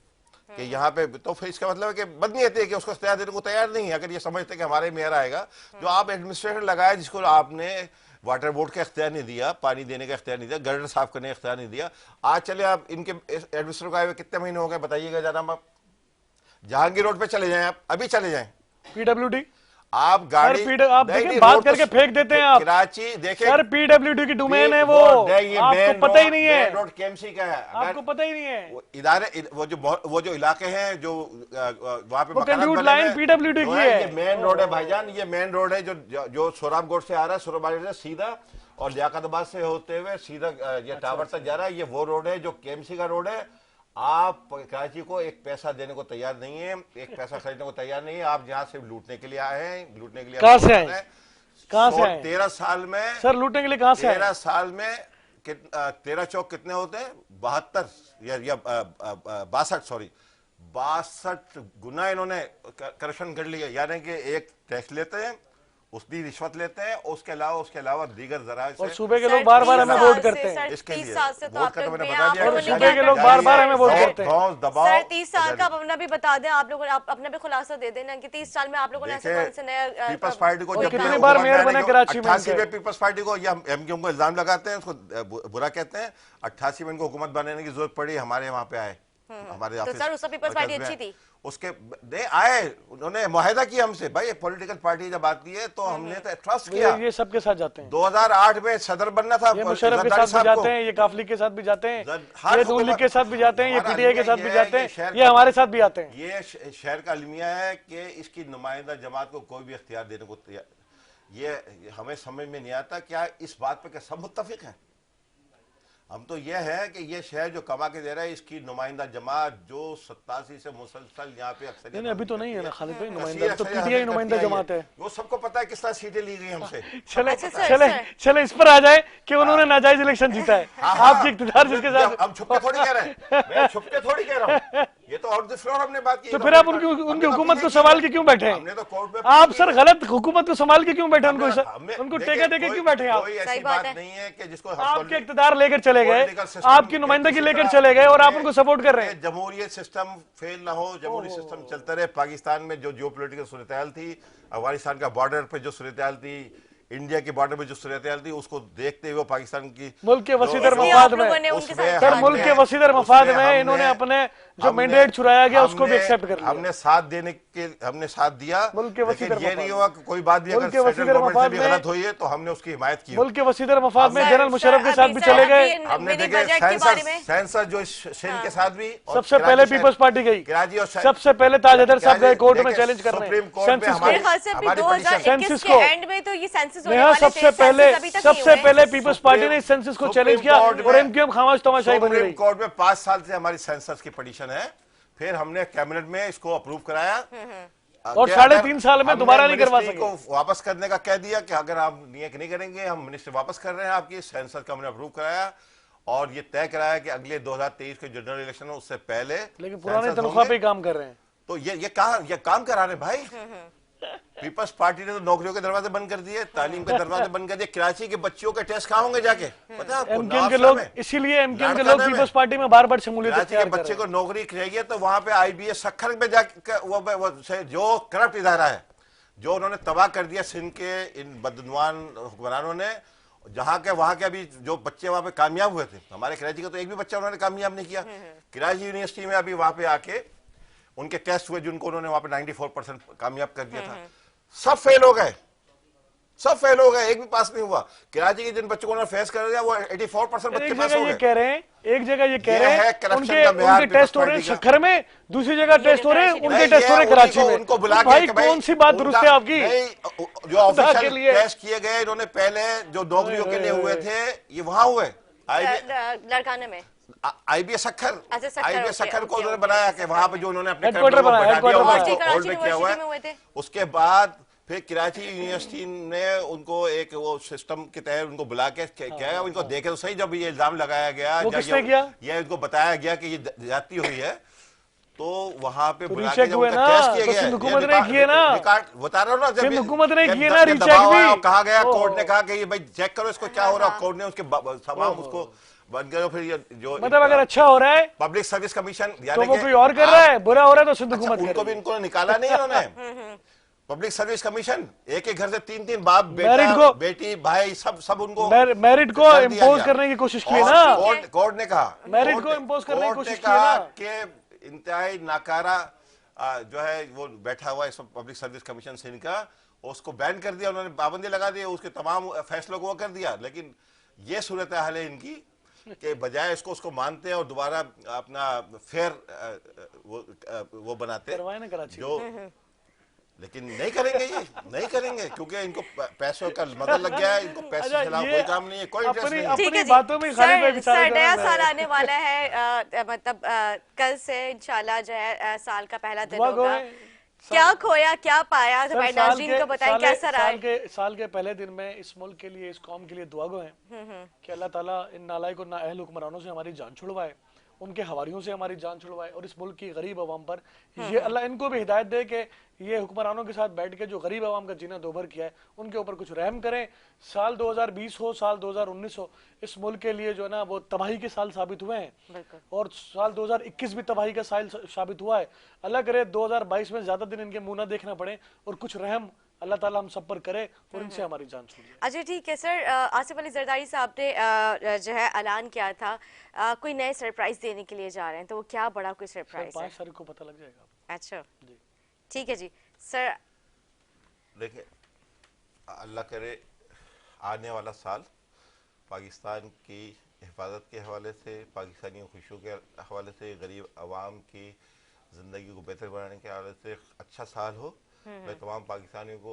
कि यहाँ पे, तो फिर इसका मतलब है कि बदनीयत है कि उसको इख्तियार देने को तैयार नहीं है। अगर ये समझते कि हमारे मेयर आएगा, जो आप एडमिनिस्ट्रेटर लगाए, जिसको आपने वाटर बोर्ड का इख्तियार नहीं दिया, पानी देने का इख्तियार नहीं दिया, गर्डर साफ करने का इख्तियार नहीं दिया, आज चले आप इनके एडमिनिस्ट्रेटर को आए हुए कितने महीने हो गए बताइएगा जरा। आप जहांगीर रोड पे चले जाएं, आप अभी चले जाएं, PWD आप गाड़ी आप देखें, बात करके फेंक देते हैं आप। कराची देखें सर, PWD की डोमेन है वो, आपको पता ही नहीं है। रोड KMC का है, आपको पता ही नहीं है। इदारे वो जो इलाके हैं जो वहाँ पे कंड्यूट लाइन PWD की है। ये मेन रोड है भाईजान, ये मेन रोड है जो सोराबगोट से आ रहा है, सोराबाड़ी से सीधा, और लियाकताबाद से होते हुए सीधा ये टावर तक जा रहा है। ये वो रोड है जो KMC का रोड है। आप कराची को एक पैसा देने को तैयार नहीं है, एक पैसा खरीदने को तैयार नहीं है। आप जहाँ से लूटने के लिए आए हैं, लूटने के लिए कहाँ से आए? 13 साल में सर लूटने के लिए कहाँ से? 13 साल में 13 चौक कितने होते हैं? 72 या 62 गुना इन्होंने करप्शन कर लिया। यानी कि एक टैक्स लेते हैं, उसकी रिश्वत लेते हैं, उसके अलावा दीगर जरा और सूबे के लोग बार बार हमें वोट करते हैं। इसके लिए 30 साल से तो वोट आप का तो लोग मैंने भी बता आप दिया, लोगों और ने सूबे के लोग क्या बार किया? बार हमें वोट सर, करते हैं। दबाव दबाव सर 30 साल का आप अपना भी बता दें, आप लोगों ने अपना भी खुलासा दे देना कि 30 साल में आप लोगों ने ऐसे कौन से नए पीपल्स पार्टी को और जब कितनी बार मेयर बने कराची में 88 में पीपल्स पार्टी को या एमक्यूएम को इल्जाम लगाते हैं, उसको बुरा कहते हैं। 88 में इनको हुकूमत बनाने की जरूरत पड़ी, हमारे वहां पे आए, हमारे तो ऑफिस। सर उस पीपल्स पार्टी अच्छी थी। उसके दे आए, उन्होंने मुआहदा किया हमसे, भाई पॉलिटिकल पार्टी जब आती है तो हमने तो ट्रस्ट किया। ये सबके साथ जाते हैं। 2008 में सदर बनना था, ये मुशर्रफ के साथ भी जाते हैं, ये काफ लीग के साथ भी जाते हैं, ये नून लीग के साथ भी जाते हैं, ये पीटीआई के साथ भी जाते हैं, ये हमारे साथ भी आते हैं। ये शहर का अलमिया है कि इसकी नुमाइंदा जमात को कोई भी इख्तियार देने को तैयार, ये हमें समझ में नहीं आता क्या इस बात पे क्या सब मुत्तफिक हैं। हम तो यह है कि ये शहर जो कमा के दे रहा है, इसकी नुमाइंदा जमात जो 87 से मुसलसल यहाँ पे अक्सर नहीं अभी तो नहीं है ना खालिद भाई, नुमाइंदा तो पीटीआई नुमाइंदा जमात है। वो सबको पता है किस तरह सीटें ली गई हमसे। चले इस पर आ जाए कि उन्होंने नाजायज इलेक्शन जीता है, आपकी इख्तियार जिसके साथ। हम छुप के थोड़ी कह रहे हैं, मैं छुप के थोड़ी कह रहा हूँ, ये तो ऑन द फ्लोर हमने बात की। तो फिर आप उनकी हुकूमत को संभाल के क्यों बैठे हैं? हमने तो कोर्ट में आप सर गलत हुकूमत को संभाल के क्यों बैठे? उनको टेका देके क्यों बैठे आप? कोई ऐसी बात नहीं है कि जिसको आपके इख्तिदार लेकर चले गए, आपकी नुमाइंदगी लेकर चले गए और आप उनको सपोर्ट कर रहे हैं। जमहूरियत सिस्टम फेल ना हो, जमहूरी सिस्टम चलता रहे। पाकिस्तान में जो जियोपॉलिटिकल सूरत-ए-हाल थी, अफगानिस्तान का बॉर्डर पे जो सूरत-ए-हाल थी, इंडिया के बॉर्डर में जो सूरत-ए-हाल थी, उसको देखते हुए पाकिस्तान की मुल्क के वसीदर मफाद में, सर मुल्क के वसीदर मफाद में इन्होंने अपने जो मैंडेट चुराया गया उसको भी एक्सेप्ट कर लिया। हमने साथ दिया, मुल्क के वसीदर ये नहीं हुआ कि कोई बात भी अगर वसीदर मफाद में गलत हुई है तो हमने उसकी हिमायत की। मुल्क के वसीदर मफाद में जनरल मुशर्रफ के साथ भी चले गए। हमने देखे सेंसर जो सिंध के साथ भी, सबसे पहले पीपल्स पार्टी गई, कराची और सबसे पहले ताज हैदर साहब गए कोर्ट में चैलेंज करने सुप्रीम कोर्ट में सेंसस को। सबसे पहले पीपल्स पार्टी ने सेंसस को चैलेंज किया और एमक्यूएम खामोश तमाशाई बनी रही। कोर्ट में 5 साल से हमारी सेंसस की पिटीशन है, फिर हमने कैबिनेट में इसको अप्रूव कराया और 3.5 साल में दोबारा नहीं करवा सके। को वापस करने का कह दिया कि अगर आप नहीं करेंगे हम मिनिस्टर वापस कर रहे हैं आपकी सेंसस का। हमने अप्रूव कराया और ये तय कराया कि अगले 2023 के जनरल इलेक्शन है उससे पहले, लेकिन पुराने तनख्वाह पे काम कर रहे हैं। तो ये काम करा रहे भाई। पीपल्स पार्टी ने तो नौकरियों के दरवाजे बंद कर दिए, तालीम के दरवाजे बंद कर दिए। कराची के बच्चों के टेस्ट कहाँ होंगे जाके, पता है आपको? एमक्यूएम के लोग, इसीलिए एमक्यूएम के लोग पीपल्स पार्टी में बार-बार शमूलियत कराची के बच्चे को नौकरी चाहिए तो वहां पे आईबीएस सखर में जाके वो जो करप्ट इदारा है, जो उन्होंने तबाह कर दिया सिंध के इन बदनवान हुक्मरानों ने, जहाँ के वहां के अभी जो बच्चे वहां पे कामयाब हुए थे, हमारे कराची का तो एक भी बच्चा उन्होंने कामयाब नहीं किया। कराची यूनिवर्सिटी में अभी वहां पे आके उनके टेस्ट हुए जिनको उन्होंने वहां पे 94% कामयाब कर दिया था, सब फेल हो गए, एक भी पास नहीं हुआ। कराची के जिन बच्चों को उन्होंने फेस कर दिया वो 84% बच्चे पास हो गए। कह रहे हैं एक जगह ये कह रहे हैं करप्शन का मेयार उनके टेस्ट हो रहे हैं शक्कर में, दूसरी जगह टेस्ट हो रहे हैं, उनके टेस्ट हो रहे हैं कराची में। उनको बुला भाई कौन सी बात दुरुस्त है आपकी? जो ऑफिशियल टेस्ट किए गए इन्होंने पहले जो नौकरियों के लिए हुए थे ये वहां हुए लड़काने में आईबीएस सखर को उन्होंने okay. बनाया कि वहां पे जो उन्होंने अपने हेडक्वार्टर बनाया, होल्ड में किया हुआ है। उसके बाद फिर कराची यूनिवर्सिटी ने उनको एक वो सिस्टम के तहत उनको बुला के क्या उनको देखे तो सही, जब ये इल्जाम लगाया गया या इनको बताया गया कि ये ज्यादती हुई है तो वहां पे बुला के जब उनका टेस्ट किया गया, हुकूमत ने किया ना, बता रहा हूँ ना, जब हुकूमत ने किया ना रीचेक भी, कहा गया कोर्ट ने कहा कि ये भाई चेक करो इसको क्या हो रहा है, कोर्ट ने उसके तमाम उसको बन गया। फिर ये जो मतलब अगर अच्छा हो रहा है पब्लिक सर्विस कमीशन तो वो कोई और कर रहा है, बुरा हो रहा है तो सिंध हुकूमत उनको भी इनको निकाला नहीं उन्होंने। पब्लिक सर्विस कमीशन एक घर से 3 बाप बेटी भाई सब उनको मेरिट को इम्पोज करने की कोशिश की ना, कोर्ट ने कहा मेरिट को इम्पोज करने की कोशिश की ना कि इंतहाई नाकारा जो है वो बैठा हुआ है पब्लिक सर्विस कमीशन सिंध का, उसको बैन कर दिया उन्होंने, पाबंदी लगा दी, उसके तमाम फैसलों को कर दिया। लेकिन ये सूरत हाल है इनकी के बजाय इसको उसको मानते हैं और दोबारा अपना फेयर वो बनाते हैं जो, लेकिन नहीं करेंगे, ये नहीं करेंगे क्योंकि इनको पैसों का मदद लग गया है, इनको पैसे के खिलाफ कोई काम नहीं है, कोई इंटरेस्ट नहीं है। ठीक है बातों में सर नया साल आने वाला है, मतलब कल से इंशाल्लाह जो है साल का पहला दिन होगा, क्या खोया क्या पाया, नाज़रीन को बताएं कैसा रहा। साल के पहले दिन में इस मुल्क के लिए, इस कौम के लिए दुआ गो हैं कि अल्लाह ताला इन नालायक और नाअहल हुक्मरानों से हमारी जान छुड़वाए उनके हवारियों से हमारी जान छुड़वाए और इस मुल्क की गरीब आवाम पर ये अल्लाह इनको भी हिदायत दे कि ये हुक्मरानों के साथ बैठ के जो गरीब आवाम का जीना दोभर किया है उनके ऊपर कुछ रहम करें। साल 2020 हो, साल 2019 हो, इस मुल्क के लिए जो है ना वो तबाही के साल साबित हुए हैं और साल 2021 भी तबाही का साल साबित हुआ है। अल्लाह करे 2022 में ज्यादा दिन इनके मुंह ना देखना पड़े और कुछ रहम अल्लाह ताला हम सब पर करे और इनसे हमारी जान छूट जाए। अच्छा ठीक है सर, आसिफ अली जरदारी साहब ने जो है ऐलान किया था कोई नए सरप्राइज देने के लिए जा रहे हैं, तो वो क्या बड़ा कोई सरप्राइज है? 5 तारीख को पता लग जाएगा। अच्छा जी ठीक है जी सर। देखिए, अल्लाह करे आने वाला साल पाकिस्तान की हिफाजत के हवाले से, पाकिस्तानियों की खुशियों के हवाले से, गरीब आवाम की ज़िंदगी को बेहतर बनाने के हवाले से अच्छा साल हो। मैं तमाम पाकिस्तानियों को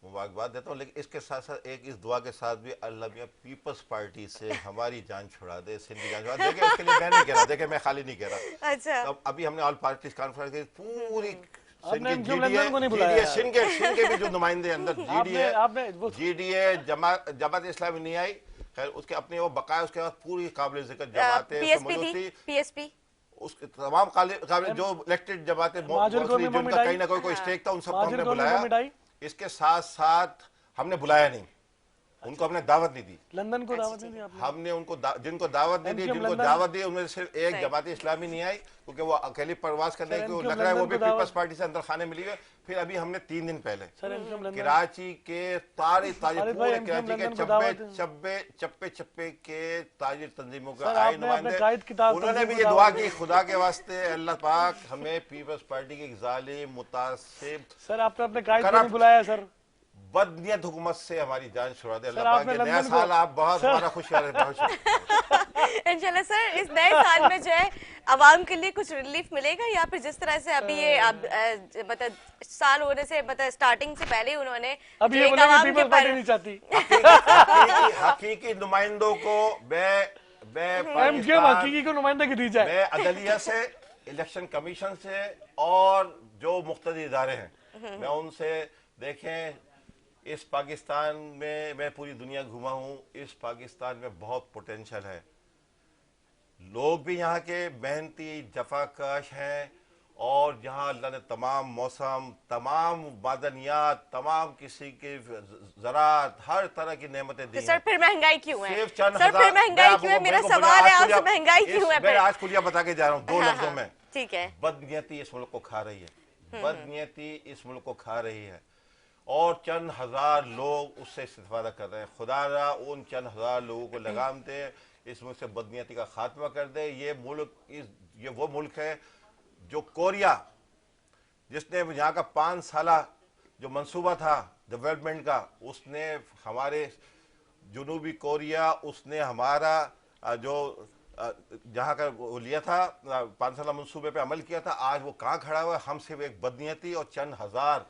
मुबारकबाद देता हूँ, लेकिन इसके साथ साथ एक इस दुआ के साथ भी अल्लाह मियाँ पीपल्स पार्टी से हमारी जान छुड़ा दे, सिंध की जान छुड़ा दे। देखिए उसके लिए मैं नहीं कह रहा, देखिए मैं खाली नहीं कह रहा। अच्छा तो अभी हमने ऑल पार्टीज कॉन्फ्रेंस की पूरी आपने MQM लंदन को नहीं बुलाया है। सिंध के भी जो नुमाइंदे अंदर जीडीए जमात इस्लामी नहीं आई, खैर उसके अपने वो बकाया, उसके बाद पूरी काबिल जिक्र जमातें पीएसपी उसके तमाम जो इलेक्टेड जमातें जिनका कहीं ना कोई स्टेक था, उन सबको हमने बुलाया। इसके साथ साथ हमने बुलाया नहीं, उनको हमने दावत नहीं दी। लंदन को दावत नहीं दी आपने? हमने उनको जिनको दावत नहीं दी, जिनको दावत दी उनमें सिर्फ एक जमात इस्लामी नहीं आई, क्योंकि वो अकेली प्रवास करने की लग रहा है, वो भी पीपल्स पार्टी से अंदर खाने मिली है। फिर अभी हमने 3 दिन पहले कराची के पूरे कराची के चप्पे चप्पे के ताजिर तंजीमों के आए नुमाइंदे, उन्होंने भी ये दुआ की, खुदा के वास्ते अल्लाह पाक हमें पीपल्स पार्टी के जालिम मुतासिब सर आपने अपने कायद को नहीं बुलाया सर, बदनीयत हुकूमत से हमारी जान छुड़ा दे। अल्लाह पाक नया साल आप बहुत हमारा खुशहाल इंशाल्लाह। सर इस नए साल में जो है आवाम के लिए कुछ रिलीफ मिलेगा या फिर जिस तरह से अभी ये मतलब साल होने से मतलब स्टार्टिंग से पहले उन्होंने अभी ये पीपल्स पार्टी नहीं चाहती हकीकी नुमाइंदों को हकीकी को नुमाइंदगी दी जाए। मैं अदलिया से, इलेक्शन कमीशन से और जो मुख्तलिफ इदारे हैं मैं उनसे, देखें इस पाकिस्तान में, मैं पूरी दुनिया घुमा हूँ, इस पाकिस्तान में बहुत पोटेंशियल है, लोग भी यहाँ के मेहनती जफाकश हैं और यहाँ अल्लाह ने तमाम मौसम, तमाम मादनियात, तमाम किसी के ज़राअत, हर तरह की नेमतें दी। सर फिर महंगाई क्यों है? सिर्फ चंद सर फिर महंगाई क्यों है? मेरा सवाल है आपसे, महंगाई क्यों है? मैं आज खुलिया बता के जा रहा हूँ 2 लफ्जों में। ठीक है। बदनीयती इस मुल्क को खा रही है, बदनीयती इस मुल्क को खा रही है और चंद हजार लोग उससे इस्तेफादा कर रहे हैं। खुदा उन चंद हजार लोगों को लगाम दे, इस मुल्क से बदनीयती का खात्मा कर दे। ये वो मुल्क है जो कोरिया, जिसने यहाँ का 5 साला जो मंसूबा था डेवलपमेंट का, उसने हमारे जुनूबी कोरिया, उसने हमारा जो जहाँ का वो लिया था 5 साला मंसूबे पे अमल किया था, आज वो कहाँ खड़ा हुआ है? हम सिर्फ एक बदनीयती और चंद हजार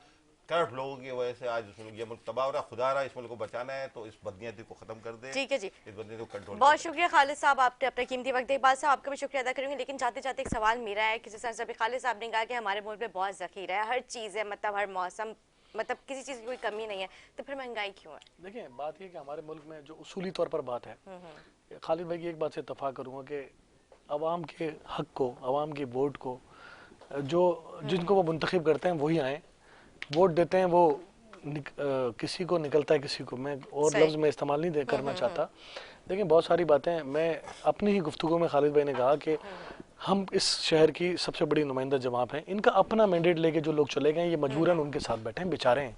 करप्ट लोगों की वजह से आज ये मुल्क तबाह हो रहा है। खुदा रहा इस मुल्क को बचाना है तो इस बदनीयती को खत्म कर दे। ठीक है जी, इस बदनीयती को कंट्रोल। बहुत शुक्रिया खालिद साहब, आपने अपना कीमती वक्त दिया। साहब आपका भी शुक्रिया अदा करूंगी, लेकिन जाते जाते एक सवाल मेरा है कि जैसे अभी खालिद साहब ने कहा कि हमारे मुल्क में बहुत ज़ख़ीरा है, हर चीज़ है, मतलब हर मौसम, मतलब किसी चीज़ की कोई कमी नहीं है, तो फिर महंगाई क्यों है? देखिए बात ये कि हमारे मुल्क में जो उसूली तौर पर बात है, खालिद भाई की एक बात से इत्तफाक करूँगा कि अवाम के हक को, अवाम की वोट को, जो जिनको वो मुंतखब करते हैं वही आए, वोट देते हैं, वो किसी को निकलता है, किसी को, मैं और लफ्ज़ में इस्तेमाल नहीं करना चाहता, लेकिन बहुत सारी बातें मैं अपनी ही गुफ्तगू में खालिद भाई ने कहा कि हम इस शहर की सबसे बड़ी नुमाइंदा जमात हैं, इनका अपना मैंडेट लेके जो लोग चले गए, ये मजबूरन उनके साथ बैठे हैं, बेचारे हैं,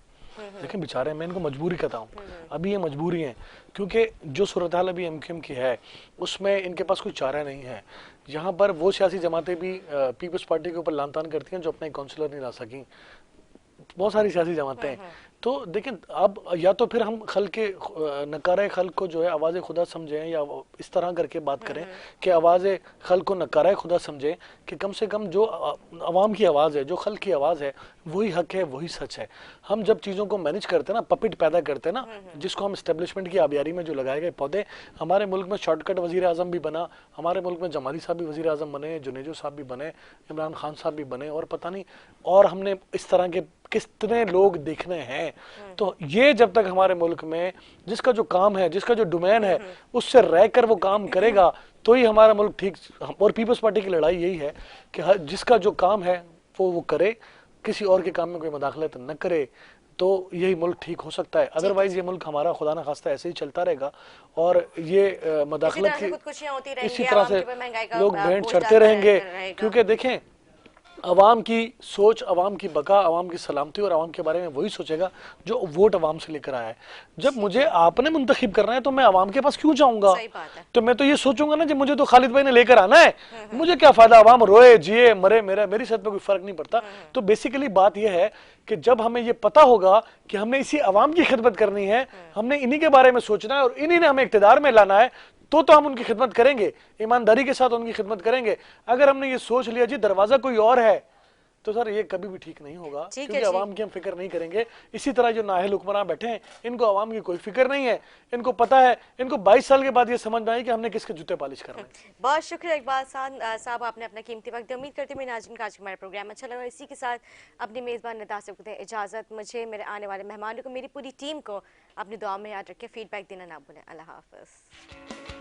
लेकिन बेचारे मैं इनको मजबूरी कहता हूँ, अभी ये मजबूरी है क्योंकि जो सूरत हाल अभी MQM की है उसमें इनके पास कोई चारा नहीं है। यहाँ पर वो सियासी जमातें भी पीपल्स पार्टी के ऊपर लान तान करती हैं जो अपना काउंसलर नहीं ला सकी, बहुत सारी सियासी जमातें हैं। तो देखें, अब या तो फिर हम खल के नकारे खल को जो है आवाज़ खुदा समझें, या इस तरह करके बात करें कि आवाज़ खल को नकारा खुदा समझें कि कम से कम जो आवाम की आवाज़ है, जो खल की आवाज़ है, वही हक है, वही सच है। हम जब चीज़ों को मैनेज करते हैं ना, पपिट पैदा करते हैं ना, जिसको हम इस्टेब्लिशमेंट की आबियारी में जो लगाए गए पौधे, हमारे मुल्क में शॉर्टकट वज़ीर आज़म भी बना, हमारे मुल्क में जमाली साहब भी वज़ीर आज़म बने, जुनेजो साहब भी बने, इमरान खान साहब भी बने, और पता नहीं और हमने इस तरह के कितने लोग देखने हैं। तो ये जब तक हमारे मुल्क में जिसका जो काम है, जिसका जो डोमेन है, उससे रहकर वो काम करेगा, तो ही हमारा मुल्क ठीक। और पीपल्स पार्टी की लड़ाई यही है कि जिसका जो काम है वो करे, किसी और के काम में कोई मदाखलत न करे, तो यही मुल्क ठीक हो सकता है। अदरवाइज ये मुल्क हमारा खुदा ना खास्ता ऐसे ही चलता रहेगा और ये मदाखलत की इसी तरह से लोग भेंट चढ़ते रहेंगे। क्योंकि देखें, अवाम की सोच, अवाम की बका, अवाम की सलामती और अवाम के बारे में वही सोचेगा जो वोट अवाम से लेकर आया है। जब मुझे आपने मुंतखब करना है तो मैं अवाम के पास क्यों जाऊंगा? तो मैं तो ये सोचूंगा ना, जब मुझे तो खालिद भाई ने लेकर आना है, मुझे क्या फायदा, अवाम रोए जिए मरे, मेरी सेहत पे कोई फर्क नहीं पड़ता। तो बेसिकली बात यह है कि जब हमें ये पता होगा कि हमने इसी अवाम की खिदमत करनी है, हमने इन्हीं के बारे में सोचना है और इन्हीं ने हमें इख्तिदार में लाना है, तो हम उनकी खिदमत करेंगे, ईमानदारी के साथ उनकी खिदमत करेंगे। अगर हमने ये सोच लिया जी दरवाजा कोई और है, तो सर ये कभी भी ठीक नहीं होगा, क्योंकि अवाम की हम फिक्र नहीं करेंगे। इसी तरह जो नाहिल हुक्मरान बैठे हैं, इनको अवाम की कोई फिक्र नहीं है। इनको पता है, इनको 22 साल के बाद ये समझ में आई कि हमने किसके जूते पॉलिश करने हैं। बहुत शुक्रिया इकबाल साहब, आपने अपना कीमती वक्त दिया। उम्मीद करती हूँ मेरे नाज़रीन का आज हमारा प्रोग्राम अच्छा लगा। इसी के साथ अपनी मेज़बान निदा से को दें इजाज़त। मुझे, मेरे आने वाले मेहमानों को, मेरी पूरी टीम को अपनी दुआ में याद रखें। फीडबैक देना ना भूलें। अल्लाह हाफ़िज़।